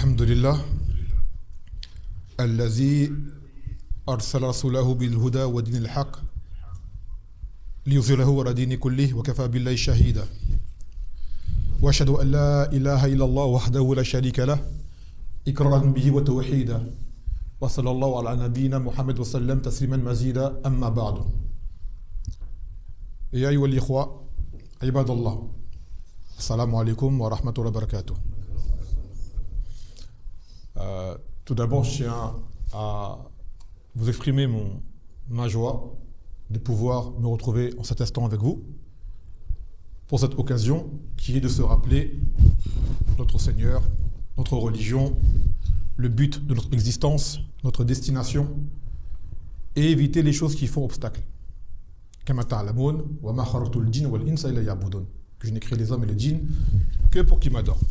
الحمد لله الذي أرسل رسوله بالهدى ودين الحق ليظهره على دين كله وكفى بالله شهيدا وأشهد أن لا إله إلا الله وحده لا شريك له إقرارا به وتوحيدا وصلى الله على نبينا محمد وسلم تسليما مزيدا أما بعد يا أيها الإخوة عباد الله السلام عليكم ورحمة الله وبركاته. Tout d'abord, je tiens à vous exprimer ma joie de pouvoir me retrouver en cet instant avec vous pour cette occasion qui est de se rappeler notre Seigneur, notre religion, le but de notre existence, notre destination et éviter les choses qui font obstacle. Que je n'ai créé les hommes et les djinns que pour qu'ils m'adorent.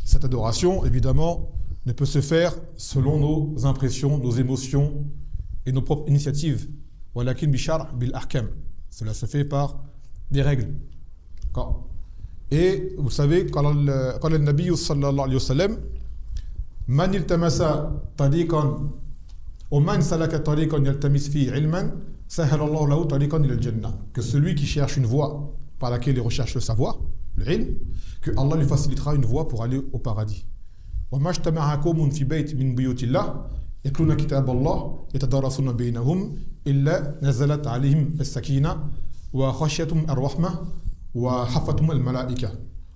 Cette adoration, évidemment, ne peut se faire selon nos impressions, nos émotions et nos propres initiatives. Walakin bishar bil ahkam. Cela se fait par des règles. Et vous savez, quand le Nabi sallallahu alayhi wa sallam, man iltamasa tariqan ou man salaka tariqan yaltamis fi ilman, sahalallahu lahu tariqan ila al-jannah. Que celui qui cherche une voie par laquelle il recherche le savoir, le ilm, que Allah lui facilitera une voie pour aller au paradis. وما اجتمع قوم في بيت من بيوت الله يتلون كتاب الله يتدارسون بينهم إلا نزلت عليهم السكينة وخشيتهم الرحمة وحفتهم الملائكة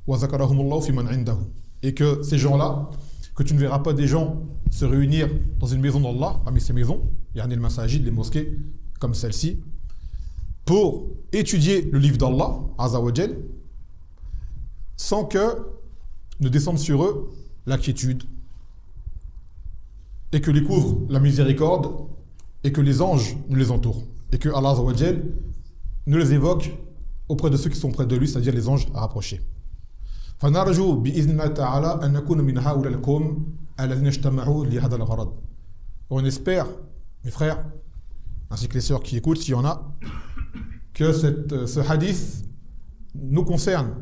وذكرهم الله في من عنده. Et que ces gens-là, que tu ne verras pas des gens se réunir dans une maison d'Allah, parmi ces maisons, yani le masajid, les mosquées, comme celle-ci, pour étudier le livre d'Allah, Azza wa Jal, sans que ne descende sur eux la quiétude et que les couvre la miséricorde et que les anges nous les entourent et que Allah Azza wa Jal nous les évoque auprès de ceux qui sont près de lui, c'est-à-dire les anges rapprochés. فنرجو بإذن الله تعالى أن نكون من هؤلاء القوم الذين اجتمعوا لهذا الغرض. On espère, mes frères, ainsi que les sœurs qui écoutent, s'il y en a, que ce hadith nous concerne,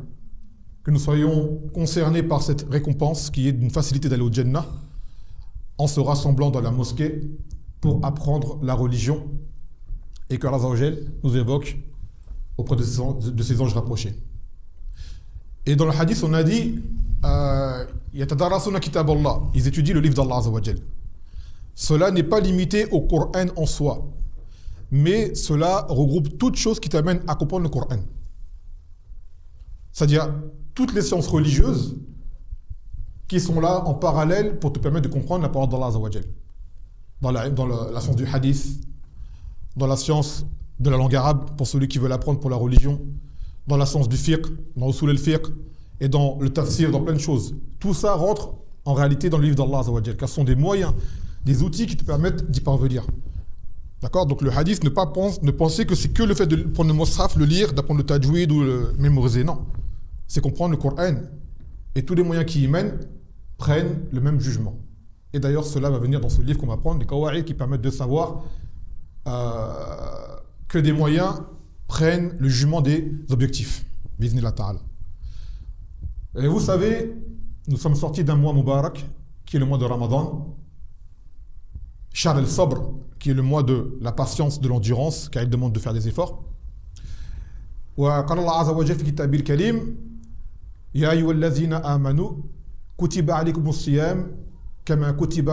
que nous soyons concernés par cette récompense qui est d'une facilité d'aller au Jannah en se rassemblant dans la mosquée pour apprendre la religion et que Allah Azza wa Jal nous évoque auprès de ces anges rapprochés. Et dans le hadith, on a dit ils étudient le livre d'Allah Azza wa Jal. Cela n'est pas limité au Coran en soi, mais cela regroupe toutes choses qui t'amènent à comprendre le Coran. C'est-à-dire toutes les sciences religieuses qui sont là en parallèle pour te permettre de comprendre la parole d'Allah Azza wa Jal. Dans la science du hadith, dans la science de la langue arabe pour celui qui veut l'apprendre pour la religion, dans la science du fiqh, dans usul al-fiqh et dans le tafsir, dans plein de choses. Tout ça rentre en réalité dans le livre d'Allah Azza wa Jal, car ce sont des moyens, des outils qui te permettent d'y parvenir. D'accord? Donc le hadith, ne penser que c'est que le fait de prendre le mushaf, le lire, d'apprendre le tajwid ou le mémoriser. Non. C'est comprendre le Coran. Et tous les moyens qui y mènent prennent le même jugement. Et d'ailleurs, cela va venir dans ce livre qu'on va prendre, les qawa'id qui permettent de savoir que des moyens prennent le jugement des objectifs. Bi'idhnillah ta'ala. Et vous savez, nous sommes sortis d'un mois Mubarak, qui est le mois de Ramadan. Shahr al-Sabr, qui est le mois de la patience, de l'endurance, car il demande de faire des efforts. وقال الله عز وجل في كتابه الكريم يا أيها الذين آمنوا كتب عليكم الصيام كما كتب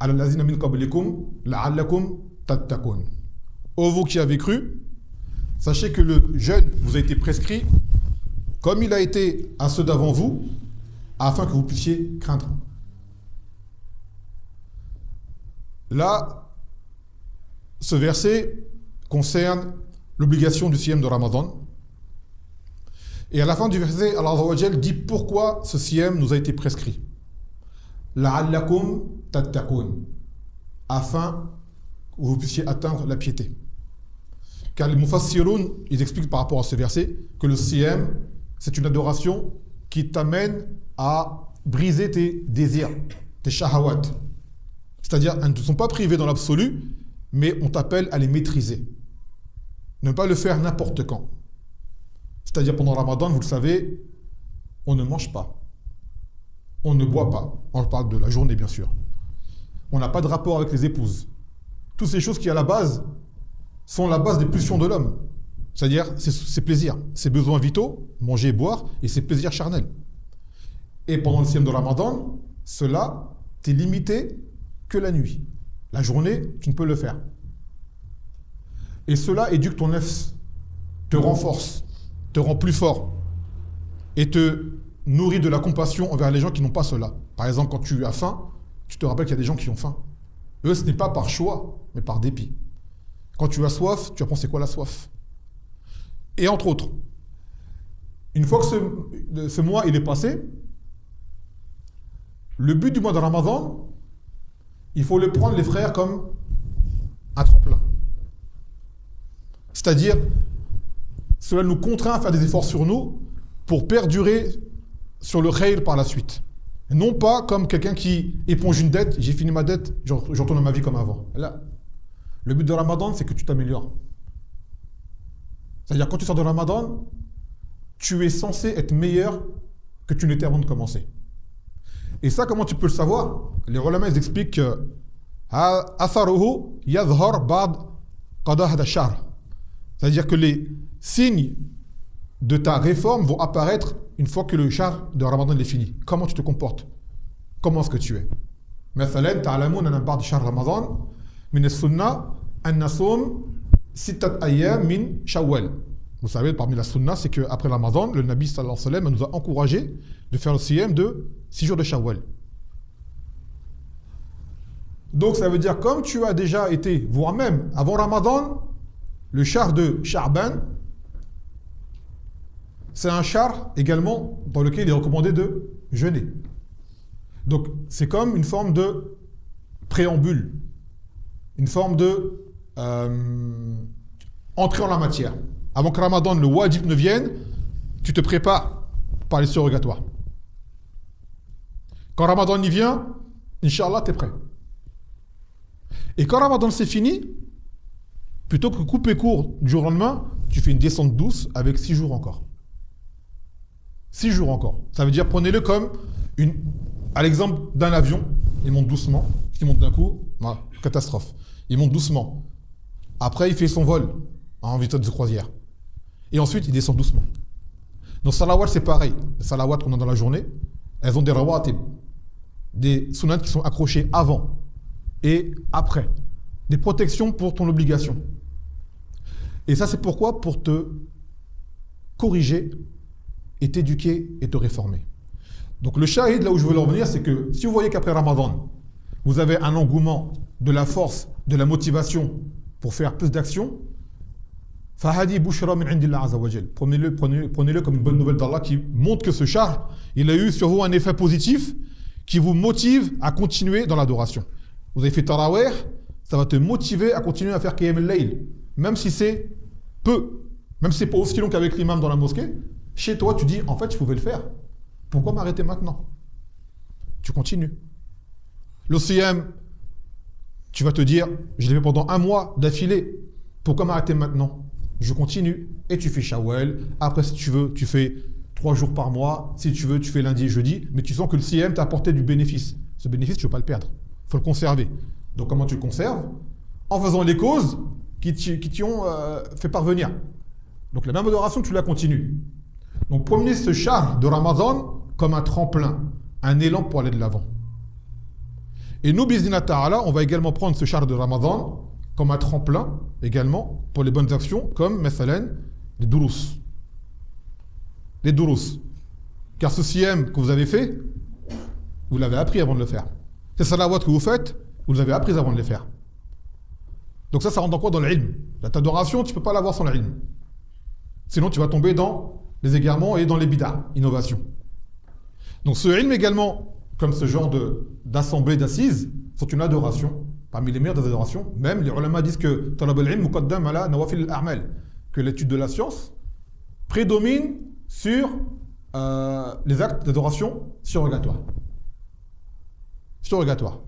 على الذين من قبلكم لعلكم تتقون. Ô vous qui avez cru, sachez que le jeûne vous a été prescrit comme il a été à ceux d'avant vous, afin que vous puissiez craindre. Là, ce verset concerne l'obligation du siyam de Ramadan. Et à la fin du verset, Allah Azza wa Jal dit pourquoi ce siyam nous a été prescrit. La'allakum tattaqun, afin que vous puissiez atteindre la piété. Car les mufassiroun, ils expliquent par rapport à ce verset que le siyam, c'est une adoration qui t'amène à briser tes désirs, tes shahawat. C'est-à-dire, elles ne sont pas privées dans l'absolu, mais on t'appelle à les maîtriser. Ne pas le faire n'importe quand. C'est-à-dire, pendant Ramadan, vous le savez, on ne mange pas. On ne boit pas. On parle de la journée, bien sûr. On n'a pas de rapport avec les épouses. Toutes ces choses qui, à la base, sont la base des pulsions de l'homme. C'est-à-dire, ses plaisirs, ses besoins vitaux, manger et boire, et ses plaisirs charnels. Et pendant le sième de Ramadan, cela t'est limité que la nuit. La journée, tu ne peux le faire. Et cela éduque ton nefs, te renforce, te rend plus fort, et te nourrit de la compassion envers les gens qui n'ont pas cela. Par exemple, quand tu as faim, tu te rappelles qu'il y a des gens qui ont faim. Eux, ce n'est pas par choix, mais par dépit. Quand tu as soif, tu apprends c'est quoi la soif. Et entre autres, une fois que ce mois il est passé, le but du mois de Ramadan, il faut le prendre, les frères, comme un tremplin. C'est-à-dire, cela nous contraint à faire des efforts sur nous pour perdurer sur le khayr par la suite. Et non pas comme quelqu'un qui éponge une dette, j'ai fini ma dette, je retourne à ma vie comme avant. Là, le but de Ramadan, c'est que tu t'améliores. C'est-à-dire, quand tu sors de Ramadan, tu es censé être meilleur que tu n'étais avant de commencer. Et ça, comment tu peux le savoir? Les ulama, ils expliquent que atharuhu yadhhar ba'd qada hada ash-shahr. C'est-à-dire que les signes de ta réforme vont apparaître une fois que le shahr de Ramadan est fini. Comment tu te comportes? Comment est-ce que tu es? مثلا تعلمون أن بعد شهر رمضان من السنة أن نصوم 6 أيام من شوال. Vous savez, parmi la sunna, c'est qu'après le Ramadan, le Nabi sallallahu alayhi wa sallam nous a encouragé de faire le siyam de 6 jours de Shawwal. Donc ça veut dire, comme tu as déjà été, voire même avant Ramadan, le shahr de Sha'ban, c'est un shahr également dans lequel il est recommandé de jeûner. Donc c'est comme une forme de préambule, une forme de entrée en la matière. Avant que Ramadan, le wajib ne vienne, tu te prépares par les surrogatoires. Quand Ramadan y vient, Inch'Allah, tu es prêt. Et quand Ramadan c'est fini, plutôt que couper court du jour au lendemain, tu fais une descente douce avec 6 jours encore. 6 jours encore. Ça veut dire, prenez-le comme à l'exemple d'un avion, il monte doucement, il monte d'un coup, voilà, catastrophe. Il monte doucement. Après, il fait son vol en vitesse de croisière. Et ensuite, il descend doucement. Donc, salawat, c'est pareil. Les salawat qu'on a dans la journée, elles ont des rawatib, des sunnat qui sont accrochés avant et après. Des protections pour ton obligation. Et ça, c'est pourquoi? Pour te corriger et t'éduquer et te réformer. Donc, le shahid, là où je veux en venir, c'est que si vous voyez qu'après Ramadan, vous avez un engouement, de la force, de la motivation pour faire plus d'actions, Fahadi bushra min indillah azza wa jal. Prenez-le comme une bonne nouvelle d'Allah qui montre que ce shahr, il a eu sur vous un effet positif qui vous motive à continuer dans l'adoration. Vous avez fait tarawih, ça va te motiver à continuer à faire qiyam al-layl, même si c'est peu, même si c'est pas aussi long qu'avec l'imam dans la mosquée. Chez toi, tu dis, en fait, je pouvais le faire. Pourquoi m'arrêter maintenant? Tu continues. Le siyam, tu vas te dire, je l'ai fait pendant 1 mois d'affilée. Pourquoi m'arrêter maintenant? Je continue et tu fais Shawwal. Après, si tu veux, tu fais 3 jours par mois. Si tu veux, tu fais lundi et jeudi. Mais tu sens que le siyam t'a apporté du bénéfice. Ce bénéfice, tu ne veux pas le perdre. Il faut le conserver. Donc, comment tu le conserves? En faisant les causes qui t'y ont fait parvenir. Donc, la même adoration, tu la continues. Donc, prenez ce shahr de Ramadan comme un tremplin, un élan pour aller de l'avant. Et nous, bi'idhnillah ta'ala, on va également prendre ce shahr de Ramadan comme un tremplin également pour les bonnes actions, comme مثلا les durus. Les durus. Car ce siyam que vous avez fait, vous l'avez appris avant de le faire. Ces salawat que vous faites, vous les avez appris avant de les faire. Donc ça rentre dans quoi? Dans l'ilm. La adoration, tu ne peux pas l'avoir sans l'ilm. Sinon, tu vas tomber dans les égarements et dans les bid'ah, innovation. Donc ce ilm également, comme ce genre d'assemblée, d'assises, sont une adoration. Parmi les meilleures des adorations, même les ulama disent que talab al-ilm muqaddam ala nawafil al-a'mal, que l'étude de la science prédomine sur les actes d'adoration surrogatoires. Surrogatoire.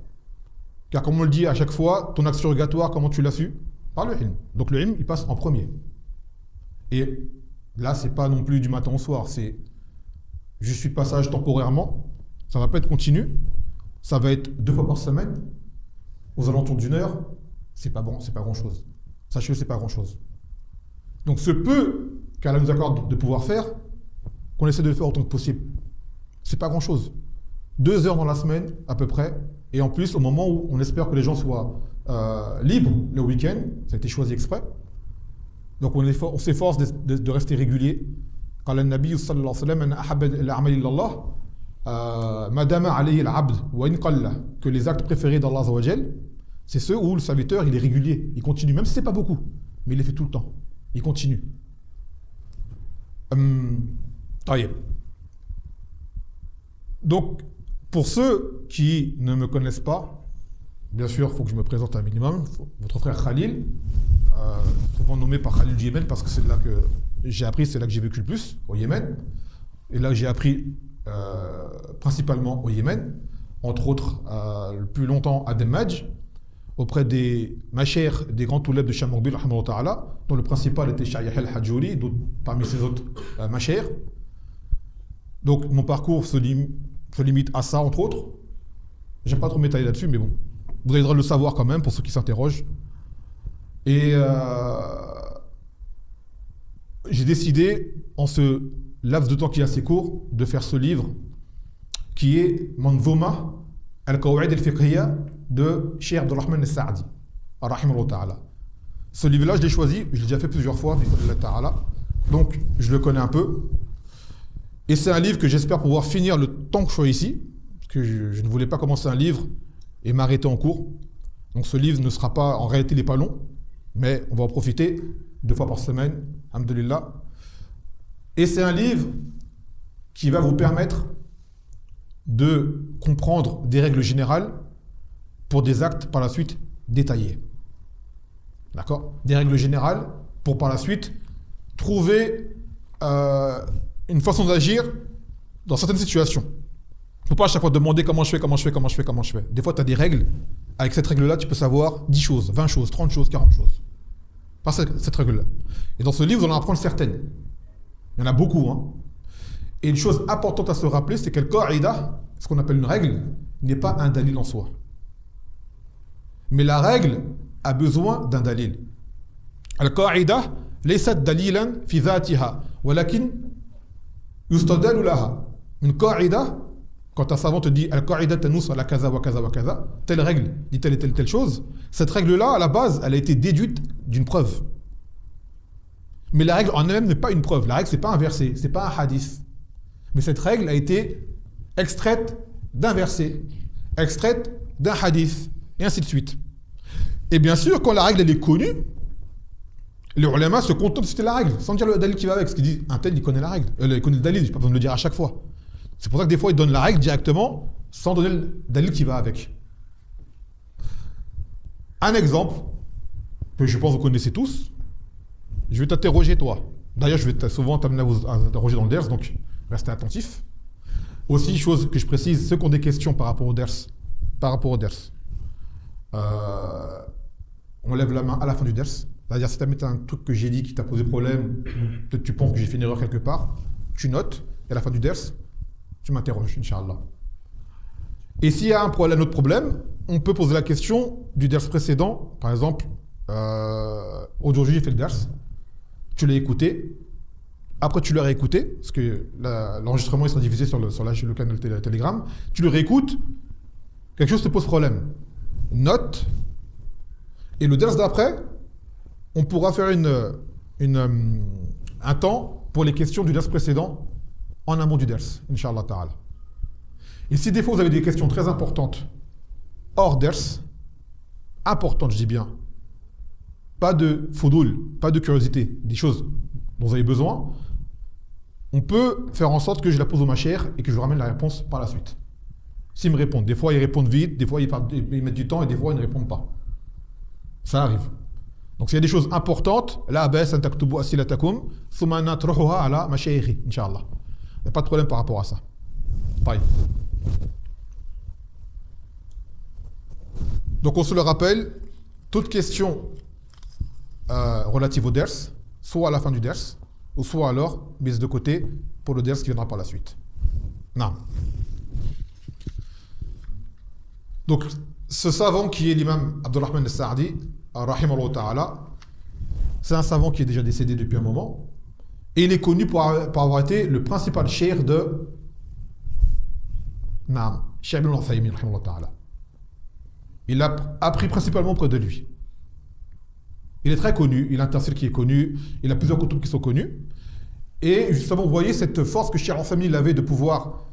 Car comme on le dit à chaque fois, ton acte surrogatoire, comment tu l'as su? Par le ilm. Donc le ilm, il passe en premier. Et là, c'est pas non plus du matin au soir, c'est je suis de passage temporairement, Ça ne va pas être continu. Ça va être 2 fois par semaine, aux alentours d'1 heure. C'est pas bon, c'est pas grand-chose. Sachez que c'est pas grand-chose. Donc ce peu qu'Allah nous accorde de pouvoir faire, qu'on essaie de le faire autant que possible. C'est pas grand-chose. 2 heures dans la semaine, à peu près. Et en plus, au moment où on espère que les gens soient libres le week-end, ça a été choisi exprès. Donc on s'efforce de rester régulier. قال النبي صلى الله عليه وسلم أن أحب الأعمال إلى الله ما دام عليه العبد وإن قل, que les actes préférés d'Allah Azza wa Jal, c'est ceux où le serviteur il est régulier, il continue, même si c'est pas beaucoup, mais il les fait tout le temps, il continue. Donc pour ceux qui ne me connaissent pas, bien sûr, il faut que je me présente un minimum. Votre frère Khalil, souvent nommé par Khalil du Yémen, parce que c'est là que j'ai appris, c'est là que j'ai vécu le plus, au Yémen. Et là, j'ai appris principalement au Yémen, entre autres, le plus longtemps à Demmaj, auprès des machères, des grands toulebs de Chamorbil, dont le principal était Shaykh al-Hadjouri, parmi ces autres machères. Donc, mon parcours se limite à ça, entre autres. J'aime pas trop m'étaler là-dessus, mais bon. Vous avez le droit de le savoir quand même, pour ceux qui s'interrogent. Et j'ai décidé, en ce laps de temps qui est assez court, de faire ce livre, qui est Manzouma al-Qawaid al-Fiqhiyya de Cheikh Abdurrahman al-Sa'di, rahimahullah ta'ala. Ce livre-là, je l'ai choisi, je l'ai déjà fait plusieurs fois, donc je le connais un peu. Et c'est un livre que j'espère pouvoir finir le temps que je sois ici, parce que je ne voulais pas commencer un livre et m'arrêter en cours. Donc ce livre ne sera pas, en réalité il n'est pas long, mais on va en profiter 2 fois par semaine, alhamdoulilah. Et c'est un livre qui va vous permettre de comprendre des règles générales pour des actes par la suite détaillés. D'accord? Des règles générales pour par la suite trouver une façon d'agir dans certaines situations. Il ne faut pas à chaque fois demander comment je fais. Des fois, tu as des règles. Avec cette règle-là, tu peux savoir 10 choses, 20 choses, 30 choses, 40 choses. Par cette règle-là. Et dans ce livre, vous allez en apprendre certaines. Il y en a beaucoup. Hein. Et une chose importante à se rappeler, c'est que le qaïda, ce qu'on appelle une règle, n'est pas un dalil en soi. Mais la règle a besoin d'un dalil. Al-qaïda, laysat dalilan fi dhatiha, walakin yustadalu laha. Une qaïda, quand un savant te dit Al-Qaïda tanous ala kaza wa kaza wa kaza, telle règle dit telle et telle chose, cette règle-là, à la base, elle a été déduite d'une preuve. Mais la règle en elle-même n'est pas une preuve. La règle, c'est pas un verset, c'est pas un hadith. Mais cette règle a été extraite d'un verset, extraite d'un hadith, et ainsi de suite. Et bien sûr, quand la règle elle est connue, les ulama se contentent de citer la règle, sans dire le dalil qui va avec. Ce qui dit, un tel, il connaît la règle. Il connaît le dalil, je n'ai pas besoin de le dire à chaque fois. C'est pour ça que des fois, ils donnent la règle directement, sans donner le dalil qui va avec. Un exemple, que je pense que vous connaissez tous, je vais t'interroger toi. D'ailleurs, je vais souvent t'amener à vous interroger dans le ders, donc restez attentifs. Aussi, chose que je précise, ceux qui ont des questions par rapport au ders, on lève la main à la fin du ders. C'est-à-dire, si tu as un truc que j'ai dit qui t'a posé problème, peut-être tu penses que j'ai fait une erreur quelque part, tu notes, et à la fin du ders, tu m'interroges, Inch'Allah. Et s'il y a un autre problème, on peut poser la question du ders précédent. Par exemple, aujourd'hui j'ai fait le ders, tu l'as écouté, après tu l'as réécouté, parce que l'enregistrement il sera diffusé sur le canal Telegram, tu le réécoutes, quelque chose te pose problème. Note, et le ders d'après, on pourra faire un temps pour les questions du ders précédent en amont du ders, Inch'Allah Ta'ala. Et si des fois vous avez des questions très importantes hors ders, importantes je dis bien, pas de foudoul, pas de curiosité, des choses dont vous avez besoin, on peut faire en sorte que je la pose au machère et que je vous ramène la réponse par la suite. S'ils me répondent, des fois ils répondent vite, des fois ils mettent du temps et des fois ils ne répondent pas. Ça arrive. Donc s'il y a des choses importantes, la baisse an taktubu asilatakum thumma natruhuha ala mashayikhi, Inch'Allah. Il n'y a pas de problème par rapport à ça. Pareil. Donc on se le rappelle, toute question relative au ders, soit à la fin du ders, ou soit alors mise de côté pour le ders qui viendra par la suite. Non. Donc, ce savant qui est l'imam Abdurrahman al-Sa'di, rahimahullah ta'ala, c'est un savant qui est déjà décédé depuis un moment, et il est connu pour avoir été le principal cheikh de Naam, Cheikh ibn al-Uthaymin, rahimahullah ta'ala. Il a appris principalement auprès de lui. Il est très connu, il a un tafsir qui est connu, il a plusieurs kutub qui sont connus. Et justement, vous voyez cette force que Cheikh al-Uthaymin avait de pouvoir,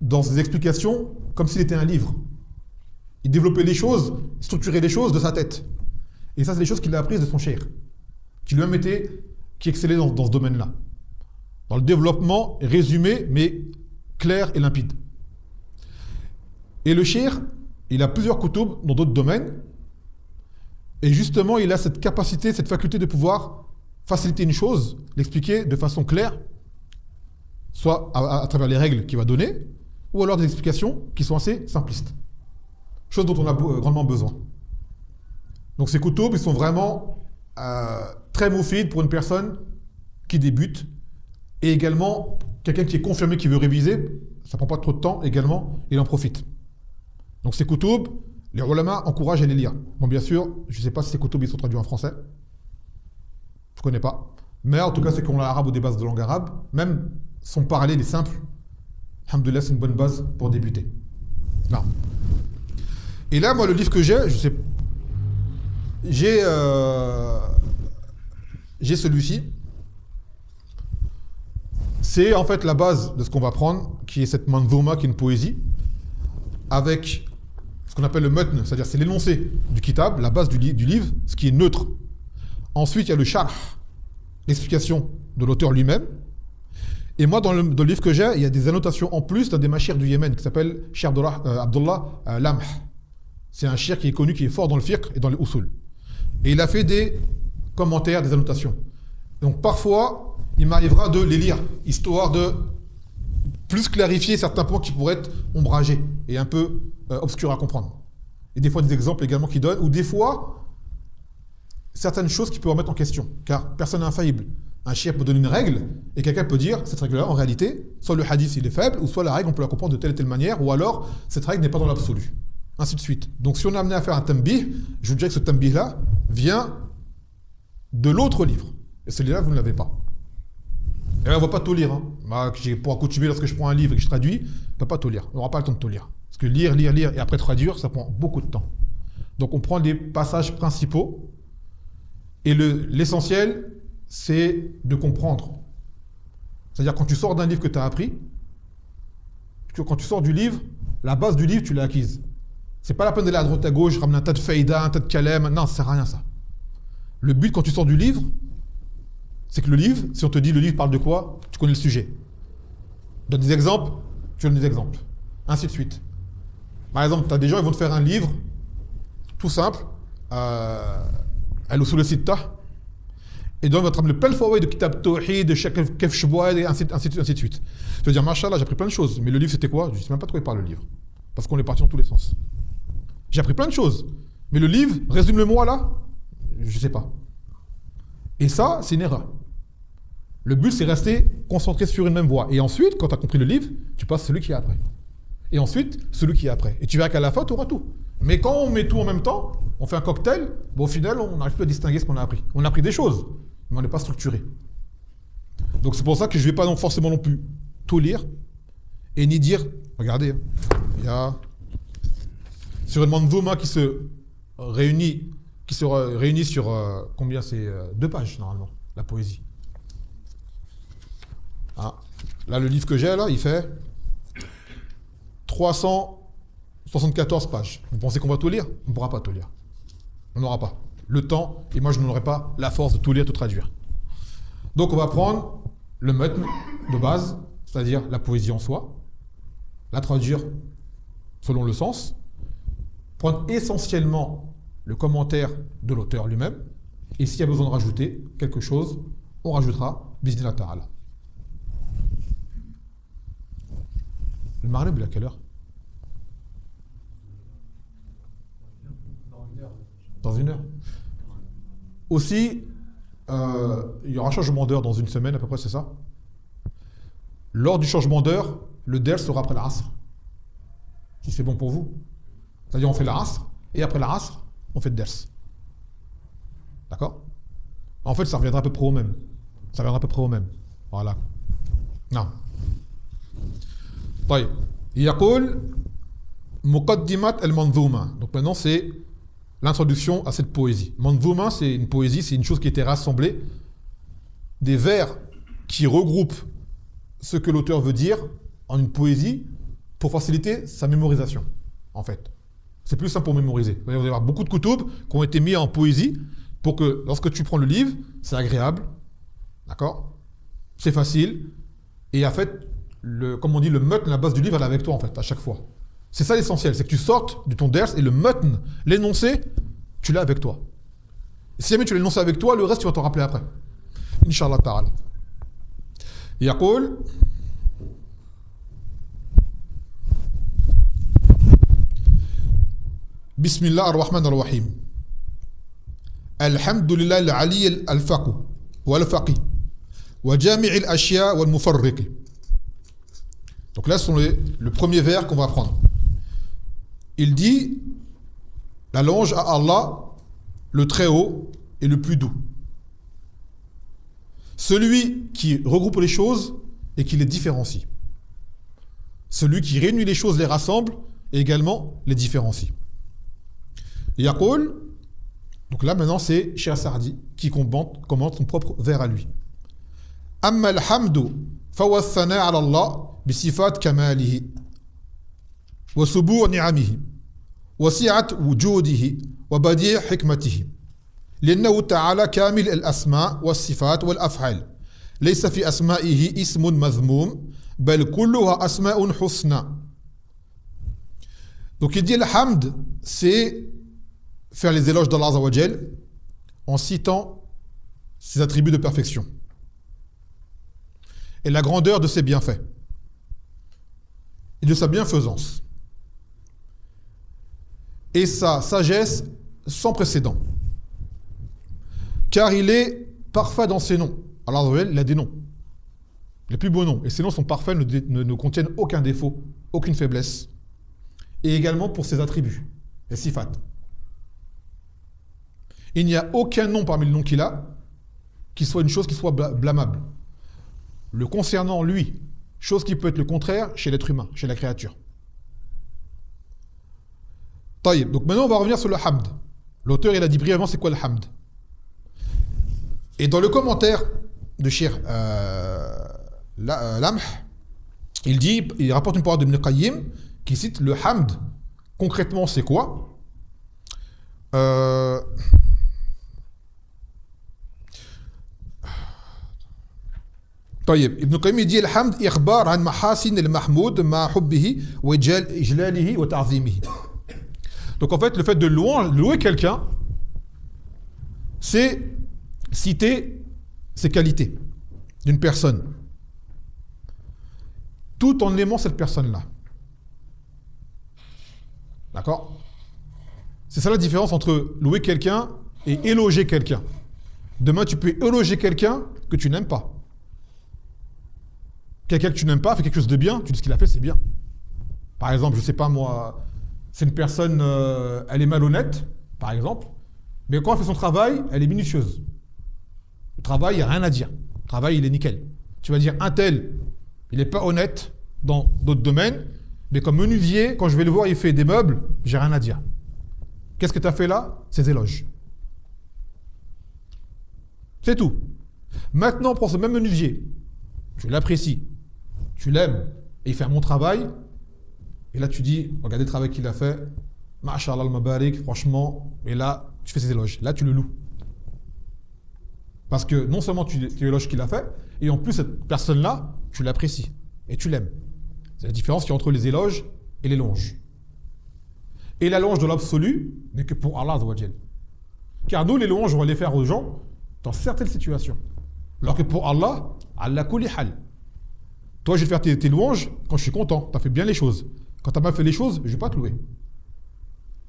dans ses explications, comme s'il était un livre. Il développait les choses, structurait les choses de sa tête. Et ça, c'est les choses qu'il a apprises de son cheikh, qui lui-même qui excellait dans ce domaine-là. Dans le développement résumé, mais clair et limpide. Et le cheikh, il a plusieurs kutub dans d'autres domaines. Et justement, il a cette capacité, cette faculté de pouvoir faciliter une chose, l'expliquer de façon claire, soit à travers les règles qu'il va donner, ou alors des explications qui sont assez simplistes. Chose dont on a grandement besoin. Donc ces kutub, ils sont vraiment très moufides pour une personne qui débute, et également quelqu'un qui est confirmé, qui veut réviser, ça prend pas trop de temps, également, il en profite. Donc ces kutub, les ulama encouragent à les lire. Bon, bien sûr, je ne sais pas si ces kutub ils sont traduits en français. Je ne connais pas. Mais en tout cas, ceux qui ont l'arabe ou des bases de langue arabe, même son parallèle est simple. Alhamdoulilah, c'est une bonne base pour débuter. Non. Et là, moi, le livre que j'ai celui-ci. C'est en fait la base de ce qu'on va prendre, qui est cette manzouma, qui est une poésie, avec ce qu'on appelle le matn, c'est-à-dire c'est l'énoncé du kitab, la base du livre, ce qui est neutre. Ensuite, il y a le sharh, l'explication de l'auteur lui-même. Et moi, dans le livre que j'ai, il y a des annotations en plus d'un des mashir du Yémen qui s'appelle Cheikh Abdullah Lamh. C'est un cheikh qui est connu, qui est fort dans le fiqh et dans les usul. Et il a fait des commentaires, des annotations. Donc parfois, il m'arrivera de les lire, histoire de plus clarifier certains points qui pourraient être ombragés et un peu obscurs à comprendre. Et des fois des exemples également qu'il donne, ou des fois certaines choses qui peuvent remettre en question, car personne n'est infaillible. Un cheikh peut donner une règle, et quelqu'un peut dire, cette règle-là, en réalité, soit le hadith il est faible, ou soit la règle on peut la comprendre de telle et telle manière, ou alors cette règle n'est pas dans l'absolu. Ainsi de suite. Donc si on est amené à faire un tambih, je vous dirais que ce tambih-là vient de l'autre livre. Et celui-là, vous ne l'avez pas. Et là, on ne va pas tout lire. Hein. Moi, j'ai pour accoutumer, lorsque je prends un livre et que je traduis, on ne peut pas tout lire. On n'aura pas le temps de tout lire. Parce que lire, et après traduire, ça prend beaucoup de temps. Donc on prend les passages principaux, et l'essentiel, c'est de comprendre. C'est-à-dire quand tu sors d'un livre que tu as appris, quand tu sors du livre, la base du livre, tu l'as acquise. C'est pas la peine d'aller à droite à gauche, ramener un tas de faïda, un tas de kalem, non, ça sert à rien ça. Le but quand tu sors du livre, c'est que le livre, si on te dit le livre parle de quoi, tu connais le sujet. Donne des exemples, tu donnes des exemples. Ainsi de suite. Par exemple, tu as des gens, ils vont te faire un livre, tout simple, Al-Usul al-Sittah, et donc, il va te ramener plein de fois de Kitab Tawhid, de Kef Shbouad, et ainsi de suite. Tu vas dire, Mashallah, j'ai appris plein de choses, mais le livre c'était quoi? Je ne sais même pas de quoi il parle le livre. Parce qu'on est parti dans tous les sens. J'ai appris plein de choses, mais le livre, résume-le-moi là, je ne sais pas. Et ça, c'est une erreur. Le but, c'est rester concentré sur une même voie. Et ensuite, quand tu as compris le livre, tu passes celui qui est après. Et ensuite, celui qui est après. Et tu verras qu'à la fin, tu auras tout. Mais quand on met tout en même temps, on fait un cocktail, bon, au final, on n'arrive plus à distinguer ce qu'on a appris. On a appris des choses, mais on n'est pas structuré. Donc c'est pour ça que je ne vais pas forcément non plus tout lire et ni dire, regardez, il y a sur une manzouma qui se réunit sur combien c'est 2 pages normalement, la poésie. Ah, là le livre que j'ai là, il fait 374 pages. Vous pensez qu'on va tout lire? On ne pourra pas tout lire. On n'aura pas le temps, et moi je n'aurai pas la force de tout lire, de tout traduire. Donc on va prendre le matn de base, c'est-à-dire la poésie en soi, la traduire selon le sens, prendre essentiellement le commentaire de l'auteur lui-même, et s'il y a besoin de rajouter quelque chose, on rajoutera bi'idhnillah ta'ala. Le Maghreb, il est à quelle heure? Dans 1 heure. Aussi, il y aura un changement d'heure dans 1 semaine, à peu près, c'est ça? Lors du changement d'heure, le ders sera après l'Asr. si c'est bon pour vous. C'est-à-dire on fait la asr, et après la asr, on fait le ders. D'accord? En fait, ça reviendra à peu près au même. Ça reviendra à peu près au même. Voilà. Non. طيب. يقول مقدمة المنظومة. Donc maintenant, c'est l'introduction à cette poésie. Manzouma, c'est une poésie, c'est une chose qui était rassemblée, des vers qui regroupent ce que l'auteur veut dire en une poésie pour faciliter sa mémorisation, en fait. C'est plus simple pour mémoriser. Vous allez avoir beaucoup de koutoub qui ont été mis en poésie pour que lorsque tu prends le livre, c'est agréable, d'accord? C'est facile, et en fait, comme on dit, le mutn, la base du livre, elle est avec toi, en fait, à chaque fois. C'est ça l'essentiel, c'est que tu sortes de ton ders et le mutn, l'énoncé, tu l'as avec toi. Et si jamais tu l'énonces avec toi, le reste, tu vas t'en rappeler après. Inch'Allah ta'ala. يقول بسم الله الرحمن الرحيم الحمد لله العلي الفقه والفقي وجامع الأشياء والمفرق. Donc là, c'est le premier vers qu'on va prendre. Il dit la louange à Allah, le Très-Haut et le plus doux. Celui qui regroupe les choses et qui les différencie. Celui qui réunit les choses, les rassemble et également les différencie. Yaqul, donc là maintenant c'est Cheikh Saadi qui commente son propre vers à lui. Amma al-hamdu fawa ath-thana' ala Allah bi sifat kamalihi wa subu' ni'amihi wa si'at wujudihi wa badi' hikmatihi. لأنه تعالى كامل الأسماء والصفات والأفعال ليس في أسمائه اسم مذموم بل كلها أسماء حسنى. Donc il dit le hamd, c'est faire les éloges d'Allah Azza wa Jal en citant ses attributs de perfection et la grandeur de ses bienfaits et de sa bienfaisance et sa sagesse sans précédent. Car il est parfait dans ses noms. Allah, il a des noms, les plus beaux noms. Et ces noms sont parfaits, ne contiennent aucun défaut, aucune faiblesse. Et également pour ses attributs, les sifat. Il n'y a aucun nom parmi les noms qu'il a qui soit une chose qui soit blâmable. Le concernant, lui, chose qui peut être le contraire chez l'être humain, chez la créature. Taïb. Donc maintenant, on va revenir sur le hamd. L'auteur, il a dit brièvement c'est quoi le hamd. Et dans le commentaire de Cheikh Lamh, il rapporte une parole de Ibn Qayyim qui cite le hamd. Concrètement, c'est quoi? طيب ابن القيم يجي الحمد إخبار عن محاسن المحمود مع حبه وإجلاله وتعظيمه. Donc en fait, le fait de louer quelqu'un, c'est citer ses qualités d'une personne, tout en aimant cette personne-là. D'accord? C'est ça la différence entre louer quelqu'un et éloger quelqu'un. Demain, tu peux éloger quelqu'un que tu n'aimes pas. Quelqu'un que tu n'aimes pas fait quelque chose de bien, tu dis ce qu'il a fait, c'est bien. Par exemple, je sais pas moi, c'est une personne, elle est malhonnête, par exemple, mais quand elle fait son travail, elle est minutieuse. Le travail, il n'y a rien à dire. Le travail, il est nickel. Tu vas dire, un tel, il n'est pas honnête dans d'autres domaines, mais comme menuisier, quand je vais le voir, il fait des meubles, j'ai rien à dire. Qu'est-ce que tu as fait là? Ces éloges. C'est tout. Maintenant, prends ce même menuisier, tu l'apprécies, tu l'aimes, et il fait un bon travail, et là tu dis, regardez le travail qu'il a fait, ma'ashallah al-mabarik, franchement, et là, tu fais ses éloges. Là, tu le loues. Parce que non seulement tu éloges ce qu'il a fait, et en plus, cette personne-là, tu l'apprécies, et tu l'aimes. C'est la différence qu'il y a entre les éloges et les louanges. Et la louange de l'absolu n'est que pour Allah Azza wa Jal. Car nous, les louanges, on va les faire aux gens dans certaines situations. Alors que pour Allah, Allah kulli hal. Toi, je vais faire tes louanges quand je suis content. Tu as fait bien les choses. Quand tu as mal fait les choses, je ne vais pas te louer.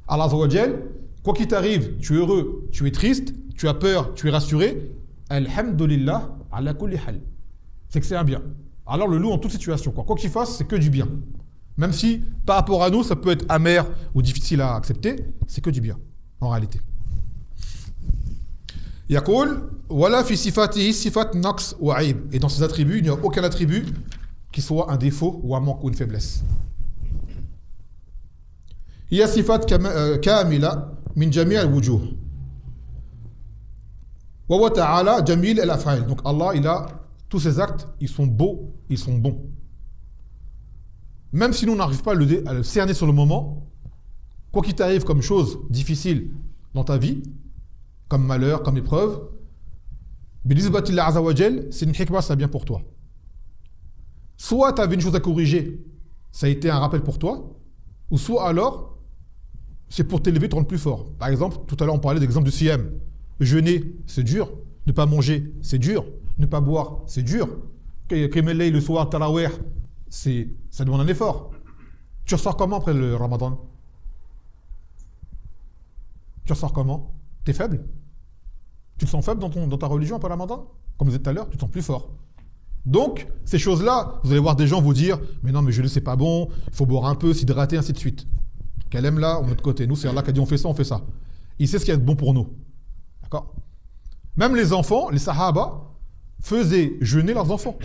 Allah Azza wa Jal, quoi qu'il t'arrive, tu es heureux, tu es triste, tu as peur, tu es rassuré. Alhamdulillah, ala kulli hal. C'est que c'est un bien. Alors le loue en toute situation. Quoi qu'il fasse, c'est que du bien. Même si, par rapport à nous, ça peut être amer ou difficile à accepter, c'est que du bien, en réalité. Yaqul, wala fi sifatihi sifat naqs wa aib. Et dans ses attributs, il n'y a aucun attribut qui soit un défaut ou un manque ou une faiblesse. Il y a sifat kamila min jami' al-wujuh. Wa huwa ta'ala jamil al-af'al. Donc Allah, il a tous ses actes, ils sont beaux, ils sont bons. Même si nous n'arrivons pas à le cerner sur le moment, quoi qu'il t'arrive comme chose difficile dans ta vie, comme malheur, comme épreuve, bi'izbatillah azza wa jal, c'est une hikmah, c'est bien pour toi. Soit tu avais une chose à corriger, ça a été un rappel pour toi, ou soit alors, c'est pour t'élever, te rendre plus fort. Par exemple, tout à l'heure on parlait d'exemple du siyam. Jeûner, c'est dur. Ne pas manger, c'est dur. Ne pas boire, c'est dur. Qiyam le soir, tarawih, ça demande un effort. Tu ressors comment après le ramadan? Tu ressors comment? T'es faible? Tu te sens faible dans ta religion après le ramadan? Comme vous êtes tout à l'heure, tu te sens plus fort. Donc, ces choses-là, vous allez voir des gens vous dire « Mais non, mais jeûner, c'est pas bon, il faut boire un peu, s'hydrater, ainsi de suite. » Qu'elle aime là, on met de côté. Nous, c'est Allah qui a dit « On fait ça, on fait ça. » Il sait ce qui est bon pour nous. D'accord? Même les enfants, les sahaba, faisaient jeûner leurs enfants.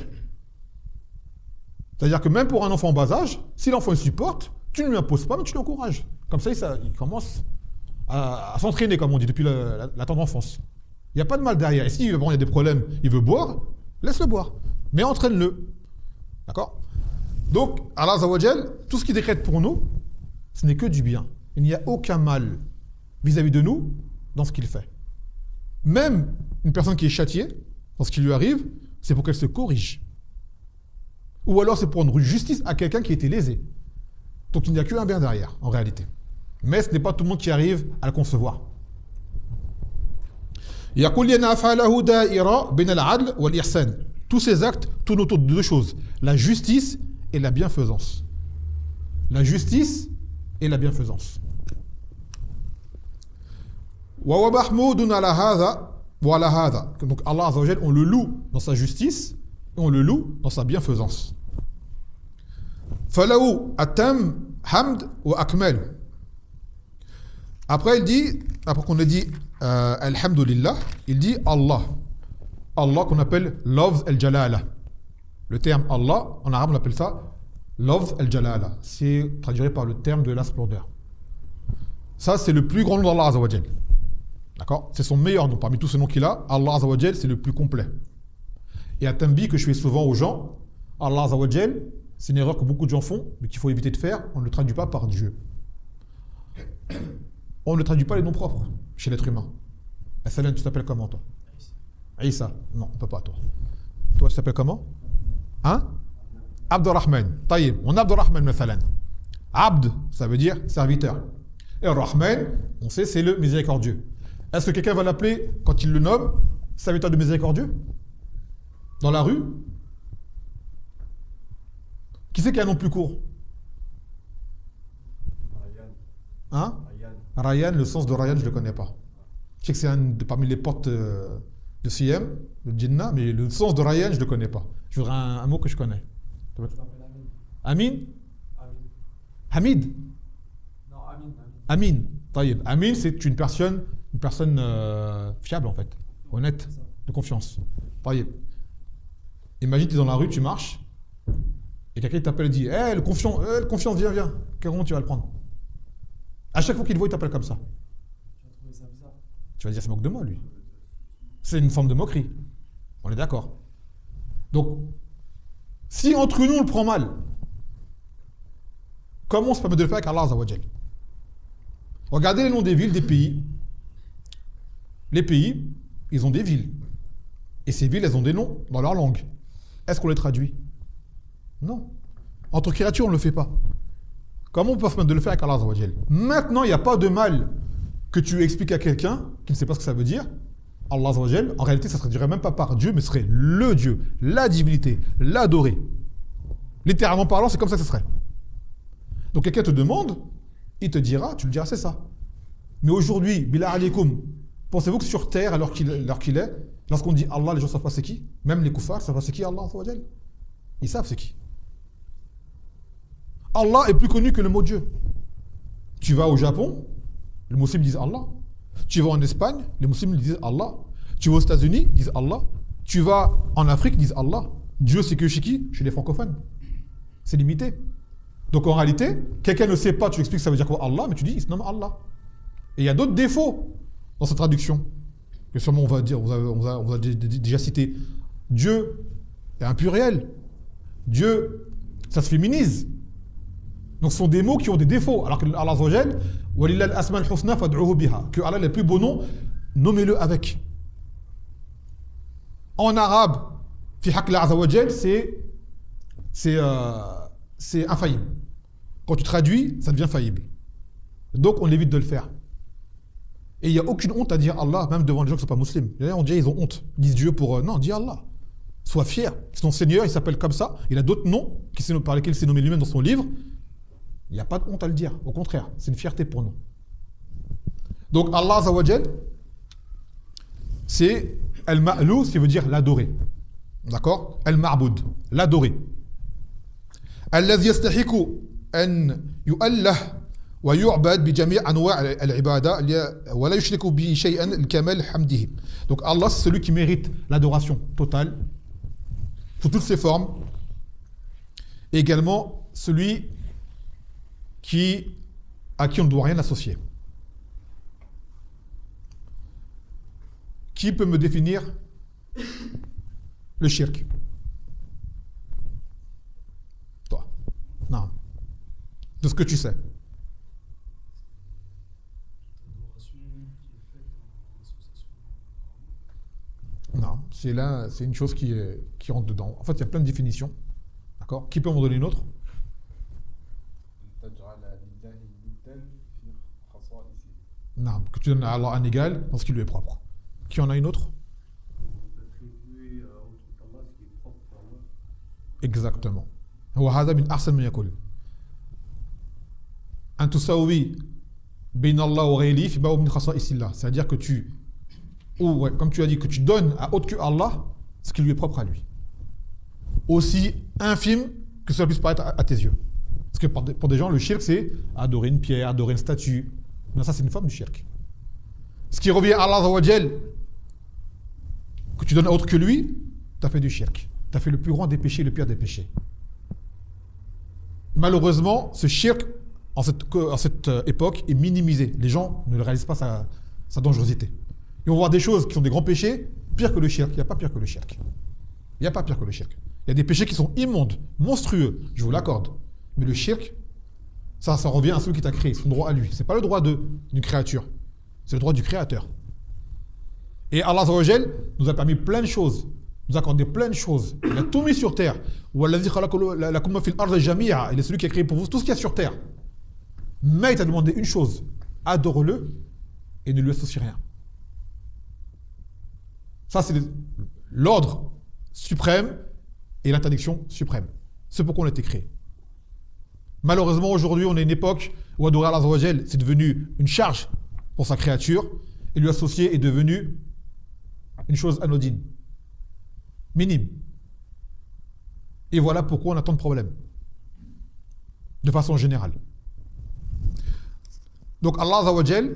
C'est-à-dire que même pour un enfant en bas âge, si l'enfant il supporte, tu ne lui imposes pas, mais tu l'encourages. Comme ça, il commence à s'entraîner, comme on dit, depuis la tendre enfance. Il n'y a pas de mal derrière. Et si il y a des problèmes, il veut boire, laisse-le boire. Mais entraîne-le. D'accord? Donc, Allah Azza wa Jal, tout ce qu'il décrète pour nous, ce n'est que du bien. Il n'y a aucun mal vis-à-vis de nous dans ce qu'il fait. Même une personne qui est châtiée, dans ce qui lui arrive, c'est pour qu'elle se corrige. Ou alors c'est pour rendre justice à quelqu'un qui a été lésé. Donc il n'y a qu'un bien derrière, en réalité. Mais ce n'est pas tout le monde qui arrive à le concevoir. Tous ces actes tournent autour de deux choses, la justice et la bienfaisance. La justice et la bienfaisance. Donc Allah Azza wa Jal, on le loue dans sa justice et on le loue dans sa bienfaisance. Falahu atam hamd wa akmal. Après il dit, après qu'on a dit alhamdulillah, il dit Allah. Allah qu'on appelle lafz al-jalala. Le terme Allah, en arabe on appelle ça lafz al-jalala. C'est traduit par le terme de la splendeur. Ça c'est le plus grand nom d'Allah Azza wa Jal. D'accord? C'est son meilleur nom. Parmi tous ces noms qu'il a, Allah Azza wa Jal, c'est le plus complet. Et un tambi que je fais souvent aux gens, Allah Azza wa Jal, c'est une erreur que beaucoup de gens font, mais qu'il faut éviter de faire, on ne le traduit pas par Dieu. On ne traduit pas les noms propres chez l'être humain. Salam, tu t'appelles comment toi? Isa. Non, on ne peut pas toi. Toi, tu t'appelles comment? Hein? Abdurrahman. Taïb. On a Abdurrahman, mathalan. Abd, ça veut dire serviteur. Et Rahman, on sait, c'est le miséricordieux. Est-ce que quelqu'un va l'appeler, quand il le nomme, serviteur de miséricordieux? Dans la rue? Qui c'est qui a un nom plus court? Hein? Rayyan, le sens de Rayyan, je ne le connais pas. Je sais que c'est parmi les portes de Siyam, de Jinnah, mais le sens de Rayyan, je ne le connais pas. Je voudrais un mot que je connais. Amin? Hamid? Non, Amin. Amin. Taïb. Amin, c'est une personne fiable en fait, honnête, de confiance. Taïb. Imagine, tu es dans la rue, tu marches, et quelqu'un t'appelle et dit le confiance, viens. Comment tu vas le prendre? À chaque fois qu'il te voit, il t'appelle comme ça. Tu vas trouver ça bizarre. Tu vas dire, c'est moque de moi, lui. C'est une forme de moquerie. On est d'accord. Donc, si entre nous, on le prend mal, comment on se permet de le faire avec Allah Azza wa Jal? Regardez les noms des villes, des pays. Les pays, ils ont des villes. Et ces villes, elles ont des noms dans leur langue. Est-ce qu'on les traduit? Non. Entre créatures, on ne le fait pas. Comment on peut se permettre de le faire avec Allah Azza wa Jal? Maintenant, il n'y a pas de mal que tu expliques à quelqu'un qui ne sait pas ce que ça veut dire. Allah Azza wa Jal, en réalité, ça ne se traduirait même pas par Dieu, mais ce serait le Dieu, la divinité, l'adoré. Littéralement parlant, c'est comme ça que ce serait. Donc quelqu'un te demande, il te dira, tu le diras, c'est ça. Mais aujourd'hui, billah alaykoum, pensez-vous que sur terre, alors qu'il est, lorsqu'on dit Allah, les gens ne savent pas c'est qui? Même les koufars, ne savent pas c'est qui Allah Azza wa Jal? Ils savent c'est qui. Allah est plus connu que le mot Dieu. Tu vas au Japon, les musulmans disent Allah. Tu vas en Espagne, les musulmans disent Allah. Tu vas aux États-Unis, ils disent Allah. Tu vas en Afrique, ils disent Allah. Dieu, c'est que chez qui? Chez les francophones. C'est limité. Donc en réalité, quelqu'un ne sait pas, tu expliques ça veut dire quoi Allah, mais tu dis il se nomme Allah. Et il y a d'autres défauts dans cette traduction. Que sûrement on va dire, on va déjà citer. Dieu est un pluriel. Dieu, ça se féminise. Donc ce sont des mots qui ont des défauts. Alors que Allah Azza wa Jal, وَلِلَّهِ الْأَسْمَاءُ الْحُسْنَى فَادْعُوهُ بِهَا. Que Allah les plus beaux noms, nommez-le avec. En arabe, fi haqq Allah Azza wa Jal, c'est infaillible. Quand tu traduis, ça devient faillible. Donc on évite de le faire. Et il n'y a aucune honte à dire Allah, même devant les gens qui ne sont pas musulmans. D'ailleurs, on dit ils ont honte. Ils disent Dieu pour... non, dis Allah. Sois fier. C'est ton Seigneur, il s'appelle comme ça. Il a d'autres noms par lesquels il s'est nommé lui-même dans son livre. Il n'y a pas de honte à le dire. Au contraire, c'est une fierté pour nous. Donc Allah Azza wa Jal, c'est Al-Ma'lou, ce qui veut dire l'adorer. D'accord? Al-Ma'boud, l'adorer. Alladhi yastahiqu an yu'allah wa yu'bad bi jami' anwa' al-ibada wa la yushriku bi shay'an al-kamal hamdihi. Donc Allah, c'est celui qui mérite l'adoration totale sous toutes ses formes. Et également celui à qui on ne doit rien associer. Qui peut me définir le shirk? Toi. Non. De ce que tu sais. Non, c'est une chose qui rentre dedans. En fait, il y a plein de définitions. D'accord? Qui peut m'en donner une autre? Non, que tu donnes à Allah un égal dans ce qui lui est propre. Qui en a une autre? Exactement. وهذا من أحسن ما يقول. أن تساوي بين الله وغيره في باب من خصائص الله. C'est-à-dire que comme tu as dit, que tu donnes à autre que Allah ce qui lui est propre à lui. Aussi infime que cela puisse paraître à tes yeux. Parce que pour des gens, le shirk, c'est adorer une pierre, adorer une statue. Non, ça, c'est une forme du shirk. Ce qui revient à Allah Azza wa Jal, que tu donnes à autre que lui, tu as fait du shirk. Tu as fait le plus grand des péchés, le pire des péchés. Malheureusement, ce shirk, en cette époque, est minimisé. Les gens ne réalisent pas sa dangerosité. Ils vont voir des choses qui sont des grands péchés, pire que le shirk. Il n'y a pas pire que le shirk. Il n'y a pas pire que le shirk. Il y a des péchés qui sont immondes, monstrueux, je vous l'accorde. Mais le shirk, ça revient à celui qui t'a créé, son droit à lui. Ce n'est pas le droit d'une créature, c'est le droit du créateur. Et Allah Azza wa Jal nous a permis plein de choses, nous a accordé plein de choses. Il a tout mis sur terre. Il est celui qui a créé pour vous tout ce qu'il y a sur terre. Mais il t'a demandé une chose, adore-le et ne lui associe rien. Ça, c'est l'ordre suprême et l'interdiction suprême. C'est pourquoi on a été créé. Malheureusement, aujourd'hui, on est une époque où adorer Allah Azza wa Jal, c'est devenu une charge pour sa créature, et lui associer est devenu une chose anodine, minime. Et voilà pourquoi on a tant de problèmes, de façon générale. Donc Allah Azza wa Jal,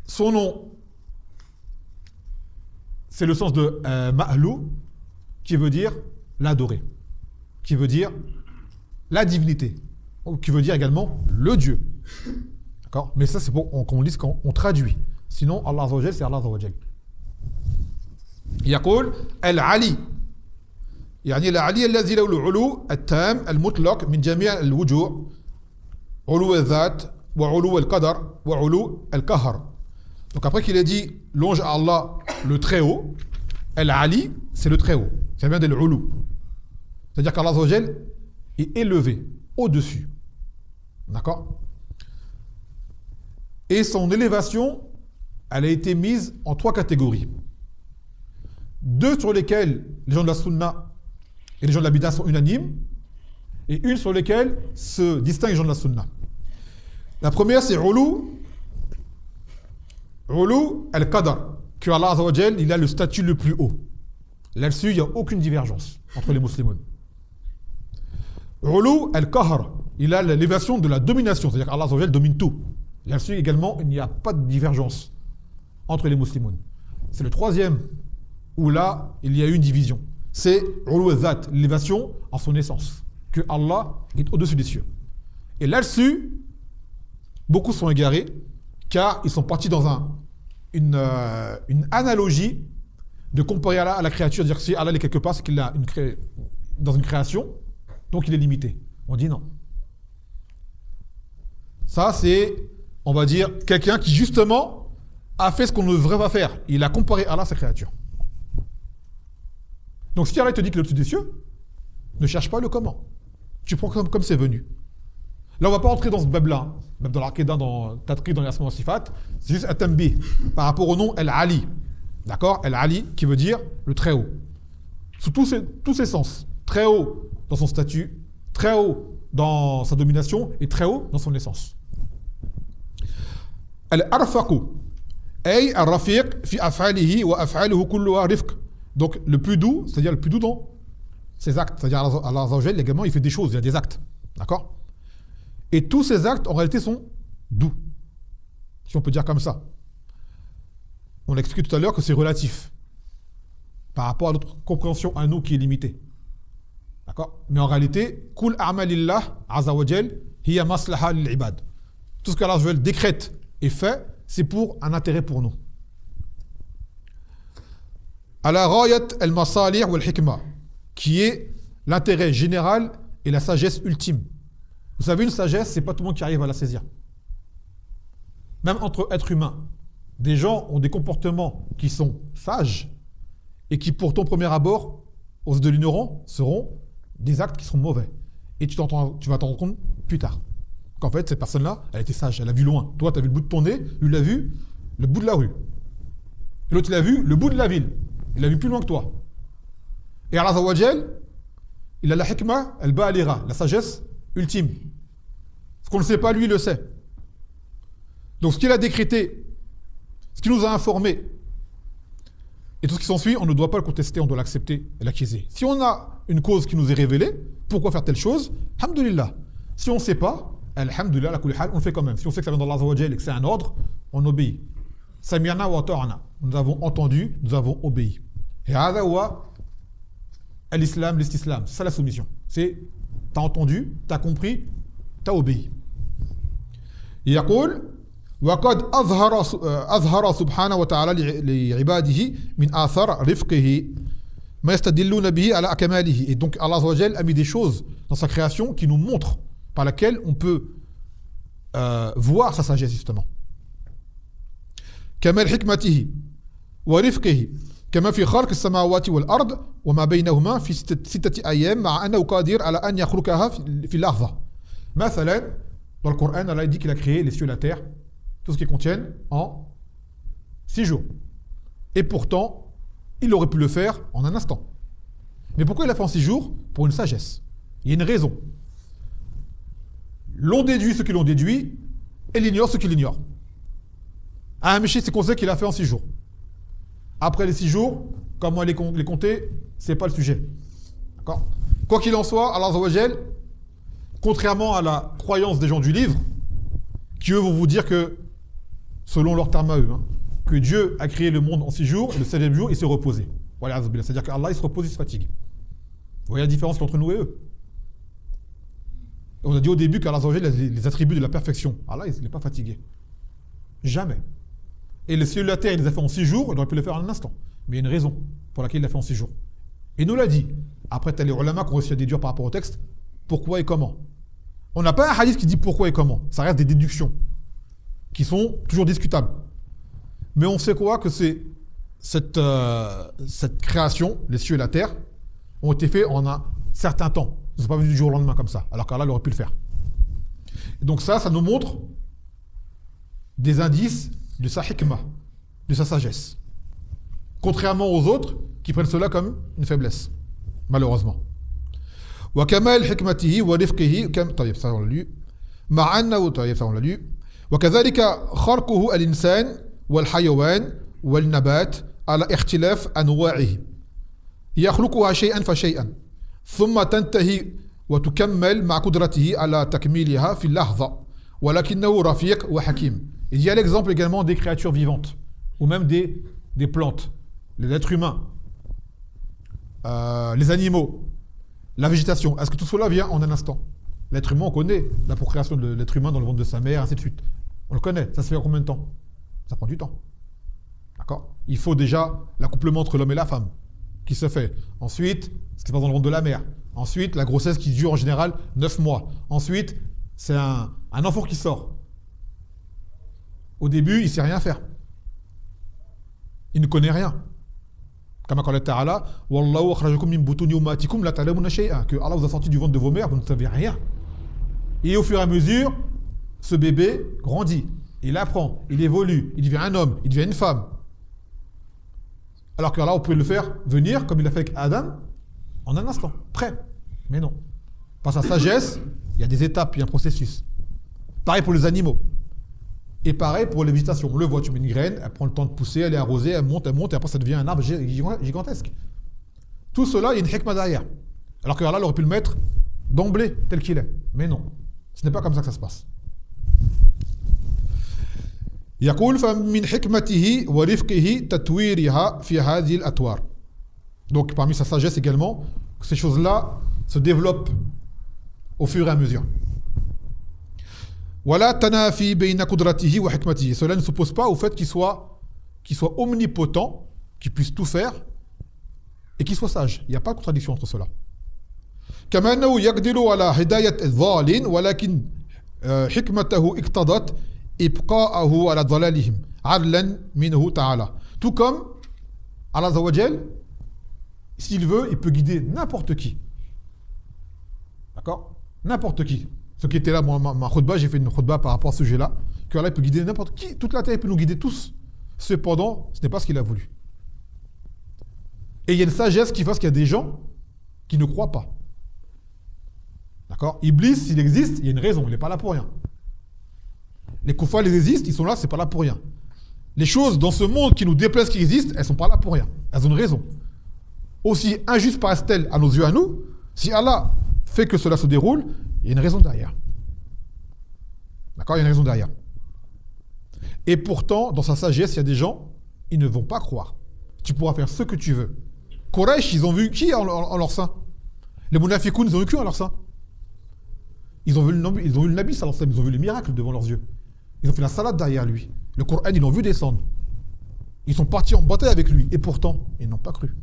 son nom, c'est le sens de ma'lou, qui veut dire l'adorer, qui veut dire la divinité, qui veut dire également le Dieu. D'accord? Mais ça, c'est pour qu'on lise quand on traduit. Sinon, Allah Azza wa Jal, c'est Allah Azza wa Jal. يقول العلي يعني العلي الذي له العلو التام المطلق من جميع الوجوه علو الذات وعلو القدر وعلو القهر. Donc après qu'il ait dit louange à Allah le très haut, Al-Ali, c'est le très haut. Ça vient de l'Ulu. C'est-à-dire qu'Allah Azza wa Jal est élevé, au-dessus. D'accord? Et son élévation, elle a été mise en 3 catégories. 2 sur lesquelles les gens de la Sunna et les gens de la Bida sont unanimes, et une sur lesquelles se distinguent les gens de la Sunna. La première, c'est Ulu al-Qadar, que Allah Azza wa Jal, il a le statut le plus haut. Là-dessus, il n'y a aucune divergence entre les musulmans. Ulu al-Qahr, il a l'élévation de la domination, c'est-à-dire qu'Allah Azza wa Jal domine tout. Là-dessus également, il n'y a pas de divergence entre les musulmans. C'est le troisième où là, il y a eu une division. C'est Ulu al-Zat, l'élévation en son essence, que Allah est au-dessus des cieux. Et là-dessus, beaucoup sont égarés, car ils sont partis dans une analogie de comparer Allah à la créature, dire que si Allah est quelque part, c'est qu'il a dans une création, donc il est limité. On dit non. Ça, c'est, on va dire, quelqu'un qui justement a fait ce qu'on ne devrait pas faire. Il a comparé Allah à sa créature. Donc si Allah te dit qu'il est au-dessus des cieux, ne cherche pas le comment. Tu prends comme c'est venu. Là, on ne va pas rentrer dans ce bab-là, même dans l'Aqida, dans Tatri, dans l'Asma wa Sifat. C'est juste un tambi par rapport au nom El-Ali. D'accord? El-Ali qui veut dire le très haut. Sous tous ses sens. Très haut dans son statut, très haut dans sa domination et très haut dans son essence. Al-Arfaqu ay al-Rafiq fi af'alihi wa af'aluhu kulluha rifq. Donc le plus doux, c'est-à-dire le plus doux dans ses actes. C'est-à-dire Allah Azza wa Jal, également, il fait des choses, il y a des actes. D'accord? Et tous ces actes, en réalité, sont doux. Si on peut dire comme ça. On a expliqué tout à l'heure que c'est relatif. Par rapport à notre compréhension à nous qui est limitée. D'accord? Mais en réalité, Kul a'malillah azza wa jal hiya maslaha lil ibad. Tout ce qu'Allah Azza wa Jal décrète et fait, c'est pour un intérêt pour nous. Ala rayat al-masalih wal hikma, qui est l'intérêt général et la sagesse ultime. Vous savez, une sagesse, c'est pas tout le monde qui arrive à la saisir. Même entre êtres humains, des gens ont des comportements qui sont sages et qui, pour ton premier abord, aux yeux de l'ignorant, seront des actes qui seront mauvais. Et tu vas t'en rendre compte plus tard. Qu'en fait, cette personne-là, elle était sage, elle a vu loin. Toi, tu as vu le bout de ton nez, lui, il a vu le bout de la rue. Et l'autre, il a vu le bout de la ville. Il a vu plus loin que toi. Et Allah Azza wa Jal, il a la hikmah, al-ba'alira, la sagesse ultime. Ce qu'on ne sait pas, lui, il le sait. Donc ce qu'il a décrété, ce qu'il nous a informé, et tout ce qui s'ensuit, on ne doit pas le contester, on doit l'accepter et l'acquiescer. Si on a une cause qui nous est révélée, pourquoi faire telle chose? Alhamdulillah. Si on ne sait pas, alhamdulillah, la kulli hal, on le fait quand même. Si on sait que ça vient d'Allah Azza wa Jal et que c'est un ordre, on obéit. Sami'na wa ata'na. Nous avons entendu, nous avons obéi. Et hadha huwa al-islam, l'istislam. C'est ça la soumission. C'est, t'as entendu, t'as compris, t'as obéi. يقول وقد أظهر سبحانه وتعالى لعباده من آثار رفقه ما يستدلون به على أكماله. Et donc Allah Azza wa Jal a mis des choses dans sa création qui nous montrent, par laquelle on peut voir sa sagesse justement. كمال حكمته ورفقه كما في خلق السماوات والأرض وما بينهما في 6 أيام مع أنه قادر على أن يخلقها في لحظة. مثلا dans le Coran, Allah dit qu'il a créé les cieux et la terre, tout ce qu'ils contiennent, en 6 jours. Et pourtant, il aurait pu le faire en un instant. Mais pourquoi il l'a fait en 6 jours? Pour une sagesse. Il y a une raison. L'on déduit ceux qui l'ont déduit, et l'ignore ceux qui l'ignorent. Un Méché, c'est qu'on sait qu'il a fait en 6 jours. Après les 6 jours, comment les compter, c'est pas le sujet. D'accord? Quoi qu'il en soit, Allah Azza wa Jal, contrairement à la croyance des gens du livre, qui eux vont vous dire que, selon leur terme à eux, que Dieu a créé le monde en 6 jours, et le 7e jour, il s'est reposé. Voilà, c'est-à-dire qu'Allah, il se repose, il se fatigue. Vous voyez la différence entre nous et eux? On a dit au début qu'Allah a les attributs de la perfection. Allah, il n'est pas fatigué. Jamais. Et le ciel et la terre, il les a fait en 6 jours, il aurait pu les faire en un instant. Mais il y a une raison pour laquelle il l'a fait en 6 jours. Et nous l'a dit. Après, tu as les ulama qui ont réussi à déduire par rapport au texte pourquoi et comment. On n'a pas un hadith qui dit pourquoi et comment. Ça reste des déductions qui sont toujours discutables. Mais on sait quoi? Que c'est cette création, les cieux et la terre, ont été faits en un certain temps. Ils ne sont pas venus du jour au lendemain comme ça, alors qu'Allah aurait pu le faire. Et donc ça nous montre des indices de sa hikmah, de sa sagesse. Contrairement aux autres qui prennent cela comme une faiblesse, malheureusement. وكمال حكمته ورفقه طيب ça on l'a lu مع أنه طيب ça on l'a lu وكذلك خلقه الإنسان والحيوان والنبات على اختلاف أنواعه يخلقها شيئا فشيئا ثم تنتهي وتكمل مع قدرته على تكميلها في اللحظة ولكنه رفيق وحكيم. Il y a l'exemple également des créatures vivantes ou même des plantes, les êtres humains, les animaux, la végétation. Est-ce que tout cela vient en un instant? L'être humain, on connaît la procréation de l'être humain dans le ventre de sa mère, ainsi de suite. On le connaît. Ça se fait en combien de temps? Ça prend du temps. D'accord? Il faut déjà l'accouplement entre l'homme et la femme qui se fait. Ensuite, ce qui se passe dans le ventre de la mère. Ensuite, la grossesse qui dure en général 9 mois. Ensuite, c'est un enfant qui sort. Au début, il ne sait rien faire. Il ne connaît rien. Comme Allah Ta'ala, Wallahu akhrajakum min butuni ummatikum la ta'lamuna shay'an, que Allah vous a sorti du ventre de vos mères, vous ne savez rien. Et au fur et à mesure, ce bébé grandit, il apprend, il évolue, il devient un homme, il devient une femme. Alors que là, on pouvait le faire venir, comme il a fait avec Adam, en un instant, prêt. Mais non. Par sa sagesse, il y a des étapes, il y a un processus. Pareil pour les animaux. Et pareil pour les végétations. On le voit, tu mets une graine, elle prend le temps de pousser, elle est arrosée, elle monte, et après ça devient un arbre gigantesque. Tout cela, il y a une hikmah derrière. Alors que Allah aurait pu le mettre d'emblée, tel qu'il est. Mais non. Ce n'est pas comme ça que ça se passe. يقول فمن حكمته ورفقه تطويرها في هذه الأطوار. Donc parmi sa sagesse également, ces choses-là se développent au fur et à mesure. ولا تنافي بين قدرته وحكمته. Cela ne s'oppose pas au fait qu'il soit omnipotent, qu'il puisse tout faire et qu'il soit sage. Il n'y a pas de contradiction entre cela. كما أنه يقدر على هداية الضالين ولكن حكمته اقتضت إبقاءه على ضلالهم عدلا منه تعالى. Tout comme Allah Azza wa Jal, s'il veut, il peut guider n'importe qui. D'accord? N'importe qui. Ceux qui étaient là, ma khutbah, j'ai fait une khutbah par rapport à ce sujet-là, que Allah peut guider n'importe qui, toute la terre, il peut nous guider tous. Cependant, ce n'est pas ce qu'il a voulu. Et il y a une sagesse qui fait qu'il y a des gens qui ne croient pas. D'accord? Iblis, s'il existe, il y a une raison, il n'est pas là pour rien. Les koufars, ils existent, ils sont là, c'est pas là pour rien. Les choses dans ce monde qui nous déplaisent, qui existent, elles sont pas là pour rien. Elles ont une raison. Aussi injuste paraissent-elles à nos yeux, à nous, si Allah fait que cela se déroule, il y a une raison derrière. D'accord? Il y a une raison derrière. Et pourtant, dans sa sagesse, il y a des gens, ils ne vont pas croire. Tu pourras faire ce que tu veux. Quraysh, ils ont vu qui en leur sein? Les Munafiqoun, ils ont vu qui en leur sein? Ils ont vu le Nabi sallallahu alayhi wa sallam, ils ont vu les miracles devant leurs yeux. Ils ont fait la salade derrière lui. Le Coran, ils l'ont vu descendre. Ils sont partis en bataille avec lui. Et pourtant, ils n'ont pas cru.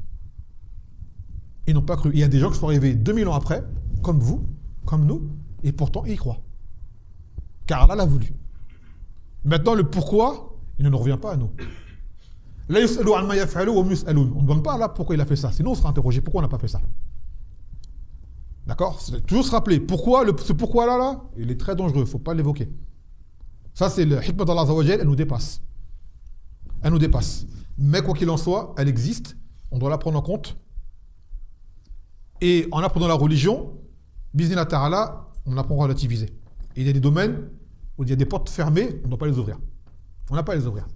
Ils n'ont pas cru. Il y a des gens qui sont arrivés 2000 ans après, comme vous, comme nous, et pourtant ils y croient. Car Allah l'a voulu. Maintenant, le pourquoi, il ne nous revient pas à nous. On ne demande pas à Allah pourquoi il a fait ça. Sinon, on sera interrogé. Pourquoi on n'a pas fait ça? D'accord? Toujours se rappeler. Pourquoi, ce pourquoi-là, il est très dangereux. Il ne faut pas l'évoquer. Ça, c'est le hikmah d'Allah Azza wa Jal, elle nous dépasse. Elle nous dépasse. Mais quoi qu'il en soit, elle existe. On doit la prendre en compte. Et en apprenant la religion, Bismillah ta'ala, on apprend à relativiser. Et il y a des domaines où il y a des portes fermées, on ne doit pas les ouvrir. On n'a pas à les ouvrir.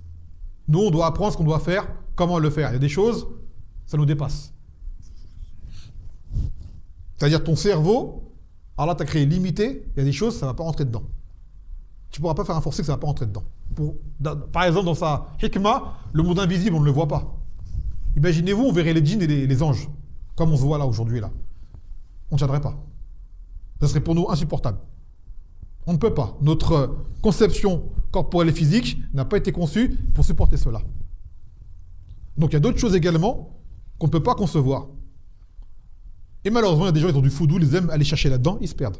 Nous, on doit apprendre ce qu'on doit faire, comment le faire. Il y a des choses, ça nous dépasse. C'est-à-dire ton cerveau, Allah t'a créé limité, il y a des choses, ça ne va pas rentrer dedans. Tu ne pourras pas faire un forcé que ça ne va pas rentrer dedans. Par exemple, dans sa hikmah, le monde invisible, on ne le voit pas. Imaginez-vous, on verrait les djinns et les anges, comme on se voit là aujourd'hui. Là. On ne tiendrait pas. Ça serait pour nous insupportable. On ne peut pas. Notre conception corporelle et physique n'a pas été conçue pour supporter cela. Donc il y a d'autres choses également qu'on ne peut pas concevoir. Et malheureusement, il y a des gens qui ont du foudou, ils aiment aller chercher là-dedans, ils se perdent.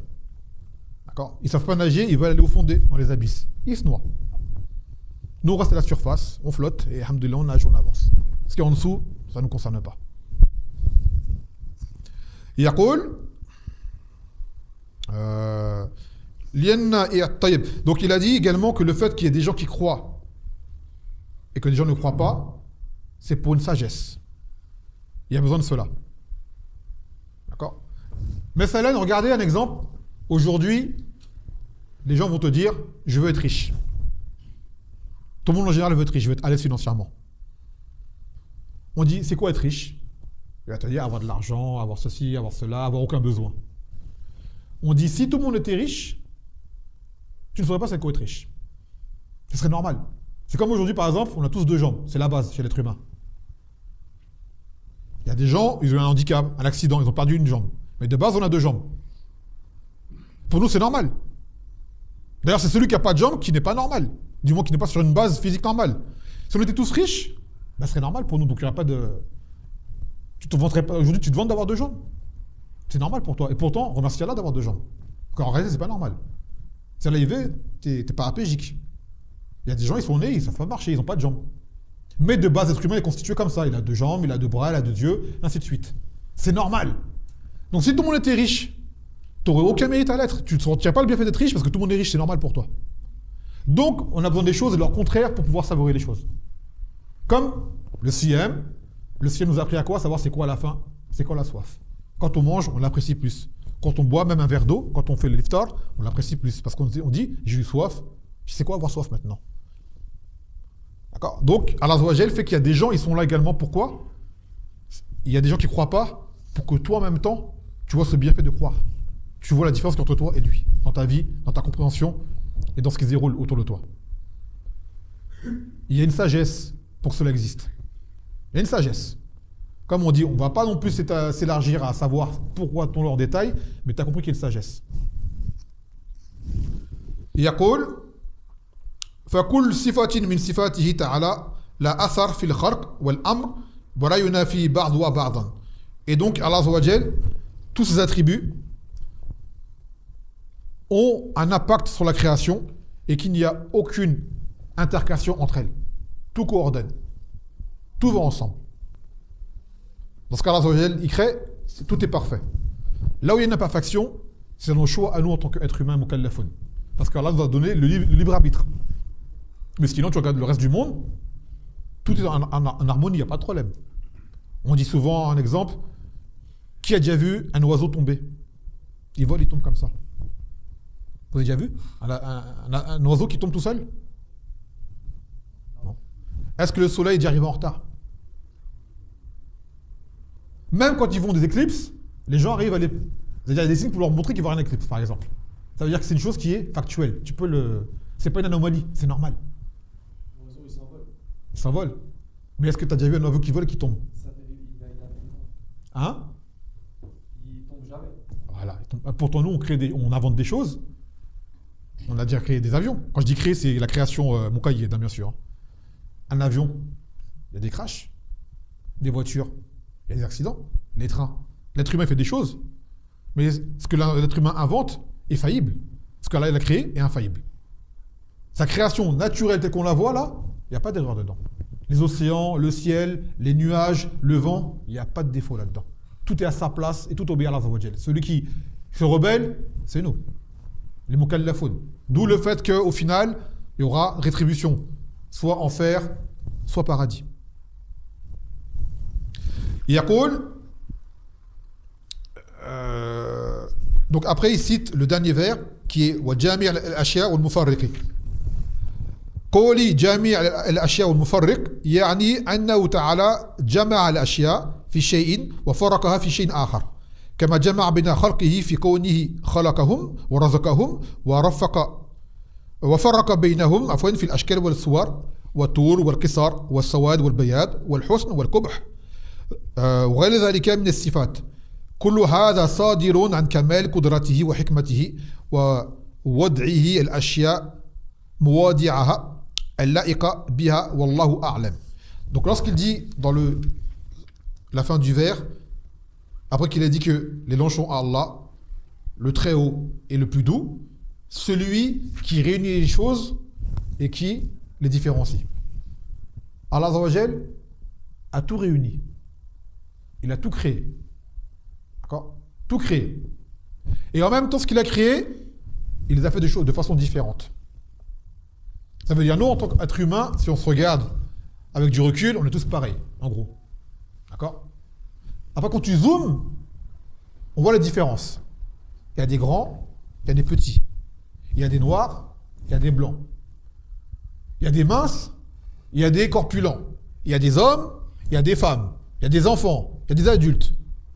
D'accord? Ils ne savent pas nager, ils veulent aller au fond dans les abysses. Ils se noient. Nous, on reste à la surface, on flotte, et alhamdoulilah, on nage, on avance. Ce qui est en dessous, ça ne nous concerne pas. يقول donc il a dit également que le fait qu'il y ait des gens qui croient et que des gens ne croient pas, c'est pour une sagesse. Il y a besoin de cela. D'accord? Mais Salan, regardez un exemple. Aujourd'hui, les gens vont te dire, je veux être riche. Tout le monde en général veut être riche, je veux être à l'aise financièrement. On dit, c'est quoi être riche? Il va te dire, avoir de l'argent, avoir ceci, avoir cela, avoir aucun besoin. On dit si tout le monde était riche, tu ne saurais pas c'est quoi être riche. Ce serait normal. C'est comme aujourd'hui, par exemple, on a tous deux jambes. C'est la base chez l'être humain. Il y a des gens, ils ont un handicap, un accident, ils ont perdu une jambe. Mais de base, on a deux jambes. Pour nous, c'est normal. D'ailleurs, c'est celui qui n'a pas de jambes qui n'est pas normal. Du moins, qui n'est pas sur une base physique normale. Si on était tous riches, ben, ce serait normal pour nous. Donc, il n'y aurait pas de... Tu te vanterais pas... Aujourd'hui, tu te vantes d'avoir deux jambes. C'est normal pour toi. Et pourtant, remercie Allah d'avoir deux jambes. En réalité, c'est pas normal. Si Allah y veut, t'es paraplégique. Il y a des gens, ils sont nés, ils ne savent pas marcher, ils n'ont pas de jambes. Mais de base, l'être humain est constitué comme ça. Il a deux jambes, il a deux bras, il a deux yeux, ainsi de suite. C'est normal. Donc si tout le monde était riche, tu n'aurais aucun mérite à l'être. Tu ne retiens pas le bienfait d'être riche parce que tout le monde est riche, c'est normal pour toi. Donc, on a besoin des choses et de leur contraire pour pouvoir savourer les choses. Comme le siyam. Le siyam nous a appris à quoi? Savoir c'est quoi la faim, c'est quoi la soif. Quand on mange, on l'apprécie plus. Quand on boit même un verre d'eau, quand on fait le l'iftar, on l'apprécie plus. Parce qu'on dit, j'ai eu soif, je sais quoi avoir soif maintenant. D'accord? Donc, Allah Azza wa Jal fait qu'il y a des gens, ils sont là également. Pourquoi? Il y a des gens qui ne croient pas pour que toi, en même temps, tu vois ce bienfait de croire. Tu vois la différence entre toi et lui, dans ta vie, dans ta compréhension et dans ce qui se déroule autour de toi. Il y a une sagesse pour que cela existe. Il y a une sagesse. Comme on dit, on ne va pas non plus s'élargir à savoir pourquoi ton en détail, mais tu as compris qu'il y a une sagesse. يقول فكل صفة من صفاته تعالى لا أثر في الخلق والأمر ولا ينافي بعضها بعضا. Et donc Allah Azza wa Jal, tous ses attributs ont un impact sur la création et qu'il n'y a aucune intercation entre elles. Tout coordonne. Tout va ensemble. Dans ce cas-là, Allah Azza wa Jal, il crée, tout est parfait. Là où il y a une imperfection, c'est nos choix à nous en tant qu'être humain mukallafun. Parce qu'Allah nous a donné le libre arbitre. Mais sinon, tu regardes le reste du monde, tout est en harmonie, il n'y a pas de problème. On dit souvent un exemple, qui a déjà vu un oiseau tomber? Il vole, il tombe comme ça. Vous avez déjà vu un oiseau qui tombe tout seul? Non. Est-ce que le soleil est déjà arrivé en retard? Même quand ils vont des éclipses, les gens arrivent à les... Il y a des signes pour leur montrer qu'il va y avoir un éclipse, par exemple. Ça veut dire que c'est une chose qui est factuelle. Tu peux le... C'est pas une anomalie, c'est normal. L'oiseau, il s'envole. Il s'envole. Mais est-ce que tu as déjà vu un oiseau qui vole et qui tombe? Hein? Il tombe jamais. Voilà. Pourtant, nous, on invente des choses. On a déjà créé des avions. Quand je dis créer, c'est la création Moukaïed, bien sûr. Un avion, il y a des crashs. Des voitures, il y a des accidents. Les trains. L'être humain fait des choses. Mais ce que l'être humain invente est faillible. Ce qu'Allah a créé est infaillible. Sa création naturelle telle qu'on la voit là, il n'y a pas d'erreur dedans. Les océans, le ciel, les nuages, le vent, il n'y a pas de défaut là-dedans. Tout est à sa place et tout obéit à Allah Azza wa Jal. Celui qui se rebelle, c'est nous, les mukallafoun. D'où le fait qu'au final, il y aura rétribution, soit enfer, soit paradis. Yaqul, donc après il cite le dernier vers qui est wa jami' al-ashya' wal-mufarriq. قولي جامع الأشياء والمفرق يعني أنه تعالى جمع الأشياء في شيء وفرقها في شيء آخر كما جمع بين خلقه في كونه خلقهم ورزقهم وفرق بينهم عفوا في الأشكال والصور والطول والقصر والسواد والبياض والحسن والقبح وغير ذلك من الصفات كل هذا صادر عن كمال قدرته وحكمته ووضعه الأشياء موادعها اللائقة بها والله أعلم. Donc lorsqu'il dit dans la fin du vers, après qu'il a dit que les louanges sont à Allah, le très haut et le plus doux, celui qui réunit les choses et qui les différencie. Allah Azza wa Jal a tout réuni. Il a tout créé. D'accord? Tout créé. Et en même temps, ce qu'il a créé, il les a fait de choses de façon différente. Ça veut dire, nous, en tant qu'être humain, si on se regarde avec du recul, on est tous pareils, en gros. D'accord? Après, quand tu zoomes, on voit la différence. Il y a des grands, il y a des petits. Il y a des noirs, il y a des blancs. Il y a des minces, il y a des corpulents. Il y a des hommes, il y a des femmes. Il y a des enfants, il y a des adultes.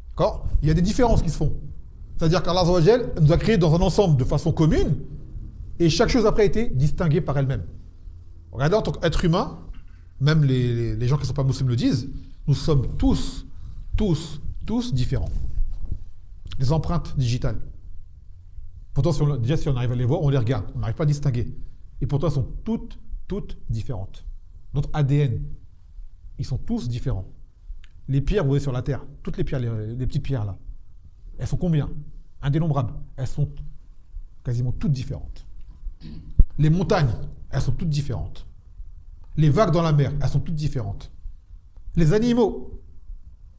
D'accord? Il y a des différences qui se font. C'est-à-dire qu'Allah Azza wa Jal nous a créés dans un ensemble de façon commune et chaque chose après a été distinguée par elle-même. Regardez, en tant qu'être humain, même les gens qui ne sont pas musulmans le disent, nous sommes tous différents. Les empreintes digitales. Pourtant, déjà, si on arrive à les voir, on les regarde. On n'arrive pas à distinguer. Et pourtant, elles sont toutes différentes. Notre ADN, ils sont tous différents. Les pierres, vous voyez sur la Terre, toutes les pierres, les petites pierres là, elles sont combien? Indénombrables. Elles sont quasiment toutes différentes. Les montagnes, elles sont toutes différentes. Les vagues dans la mer, elles sont toutes différentes. Les animaux,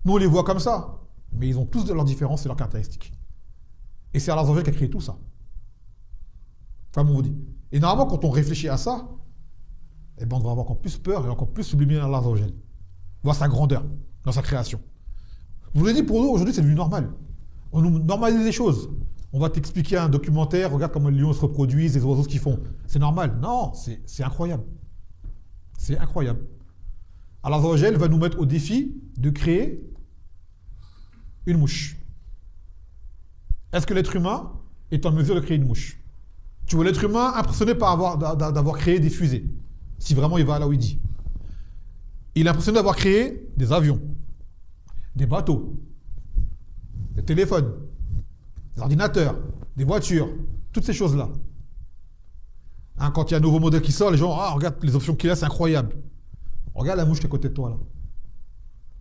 nous on les voit comme ça, mais ils ont tous de leurs différences et leurs caractéristiques. Et c'est Allah Azza wa Jal qui a créé tout ça. Comme on vous dit. Et normalement, quand on réfléchit à ça, eh ben, on va avoir encore plus peur et encore plus sublimer Allah Azza wa Jal. Voir sa grandeur dans sa création. Je vous l'ai dit, pour nous, aujourd'hui, c'est devenu normal. On nous normalise les choses. On va t'expliquer un documentaire, regarde comment les lions se reproduisent, les oiseaux ce qu'ils font. C'est normal. Non, c'est incroyable. C'est incroyable. Allah Azza wa Jal va nous mettre au défi de créer une mouche. Est-ce que l'être humain est en mesure de créer une mouche? Tu vois l'être humain impressionné d'avoir créé des fusées, si vraiment il va là où il dit. Il est impressionné d'avoir créé des avions, des bateaux, des téléphones, des ordinateurs, des voitures, toutes ces choses-là. Hein, quand il y a un nouveau modèle qui sort, les gens, regarde les options qu'il y a, c'est incroyable. Regarde la mouche qui est à côté de toi là.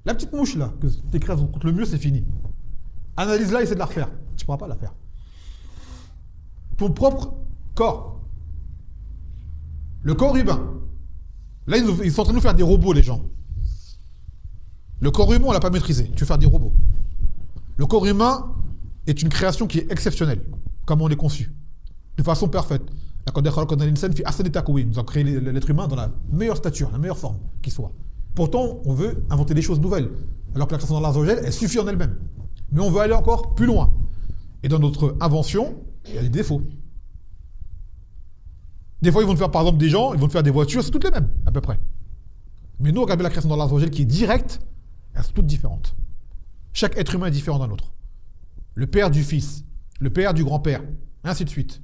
La petite mouche là, que tu écrases contre le mur, c'est fini. Analyse-la, essaie de la refaire. Tu ne pourras pas la faire. Ton propre corps. Le corps humain. Là, ils sont en train de nous faire des robots, les gens. Le corps humain, on ne l'a pas maîtrisé. Tu veux faire des robots. Le corps humain est une création qui est exceptionnelle, comme on est conçu, de façon parfaite. Nous avons créé l'être humain dans la meilleure stature, la meilleure forme qui soit. Pourtant, on veut inventer des choses nouvelles, alors que la création d'Allah Azza wa Jal, elle suffit en elle-même. Mais on veut aller encore plus loin. Et dans notre invention, il y a des défauts. Des fois, ils vont te faire, par exemple, des gens, ils vont te faire des voitures, c'est toutes les mêmes, à peu près. Mais nous, regardez la création d'Allah Azza wa Jal qui est directe, elles sont toutes différentes. Chaque être humain est différent d'un autre. Le père du fils, le père du grand-père, ainsi de suite.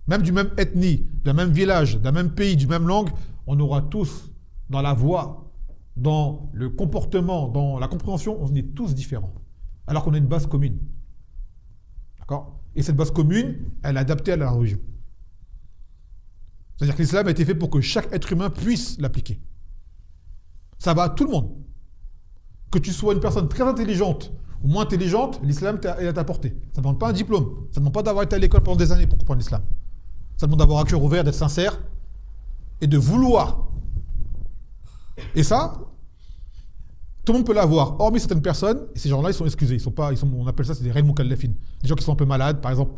Même du même ethnie, d'un même village, d'un même pays, d'une même langue, on aura tous, dans la voix, dans le comportement, dans la compréhension, on est tous différents. Alors qu'on a une base commune. D'accord? Et cette base commune, elle est adaptée à la religion. C'est-à-dire que l'islam a été fait pour que chaque être humain puisse l'appliquer. Ça va à tout le monde. Que tu sois une personne très intelligente ou moins intelligente, l'islam est à ta portée. Ça ne demande pas un diplôme. Ça ne demande pas d'avoir été à l'école pendant des années pour comprendre l'islam. Ça demande d'avoir un cœur ouvert, d'être sincère et de vouloir. Et ça, tout le monde peut l'avoir, hormis certaines personnes, et ces gens-là, ils sont excusés. On appelle ça, c'est des reines mukallafines. Des gens qui sont un peu malades, par exemple,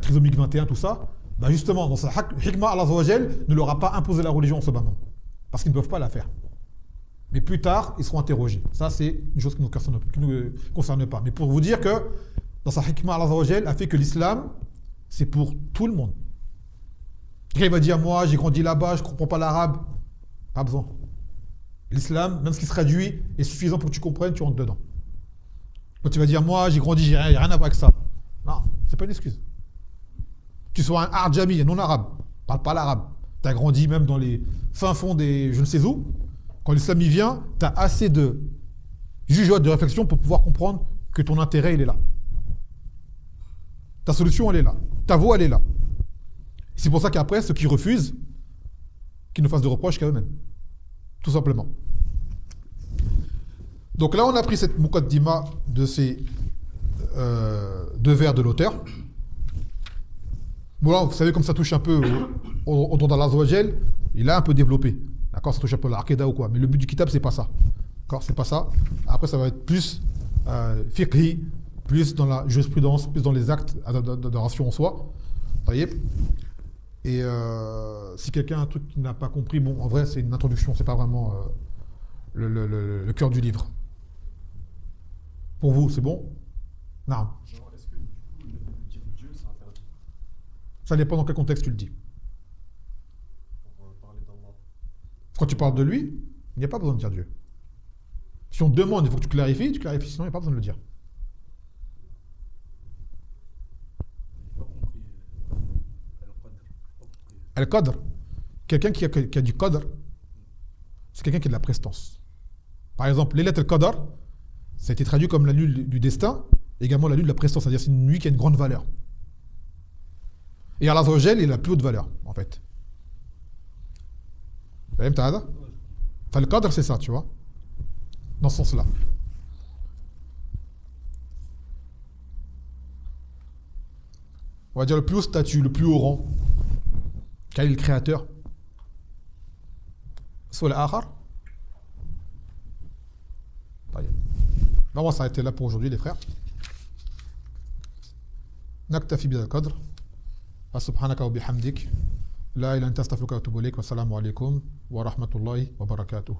trisomique 21, tout ça. Ben justement, dans sa hikmah, Allah Azza wa Jal ne leur a pas imposé la religion en ce moment. Parce qu'ils ne peuvent pas la faire. Mais plus tard, ils seront interrogés. Ça, c'est une chose qui ne nous concerne pas. Mais pour vous dire que, dans sa hikmah, Allah Azza wa Jal a fait que l'islam, c'est pour tout le monde. Quelqu'un va dire, moi, j'ai grandi là-bas, je ne comprends pas l'arabe. Pas besoin. L'islam, même ce qui se traduit, est suffisant pour que tu comprennes, tu rentres dedans. Quand tu vas dire, moi, j'ai grandi, il n'y a rien à voir avec ça. Non, c'est pas une excuse. Tu sois un Arjami, un non-arabe, parle pas l'arabe. Tu as grandi même dans les fins fonds des je ne sais où. Quand l'islam y vient, tu as assez de jugeote, de réflexion pour pouvoir comprendre que ton intérêt, il est là. Ta solution, elle est là. Ta voix, elle est là. C'est pour ça qu'après, ceux qui refusent, qu'ils ne fassent de reproches qu'à eux-mêmes. Tout simplement. Donc là, on a pris cette muqaddima de ces deux vers de l'auteur. Bon, là, vous savez, comme ça touche un peu au don d'Allah Azza wa Jal, il a un peu développé. D'accord, ça touche un peu à l'aqida ou quoi. Mais le but du kitab, c'est pas ça. D'accord, c'est pas ça. Après, ça va être plus fiqhi, plus dans la jurisprudence, plus dans les actes d'adoration en soi. Vous voyez. Et si quelqu'un a un truc qu'il n'a pas compris, bon, en vrai, c'est une introduction, c'est pas vraiment le cœur du livre. Pour vous, c'est bon? Non. Genre, est-ce que du coup, le fait de dire Dieu, c'est interdit Ça dépend dans quel contexte tu le dis. pour parler d'Allah? Quand tu parles de lui, il n'y a pas besoin de dire Dieu. Si on te demande, il faut que tu clarifies, sinon il n'y a pas besoin de le dire. Al-Qadr, quelqu'un qui a du Qadr, c'est quelqu'un qui a de la prestance. Par exemple, Laylat al-Qadr, ça a été traduit comme la nuit du destin, également la nuit de la prestance, c'est-à-dire c'est une nuit qui a une grande valeur. Et Allah Azza wa Jal, il a la plus haute valeur, en fait. فهمت هذا؟ فالقدر c'est ça, tu vois, dans ce sens-là. On va dire le plus haut statut, le plus haut rang. Quel est le créateur? Soit l'Akhar. On va s'arrêter là pour aujourd'hui, les frères. نكتفي بهذا القدر. سبحانك وبحمدك لا إله إلا أنت أستغفرك وأتوب إليك والسلام عليكم ورحمة الله وبركاته.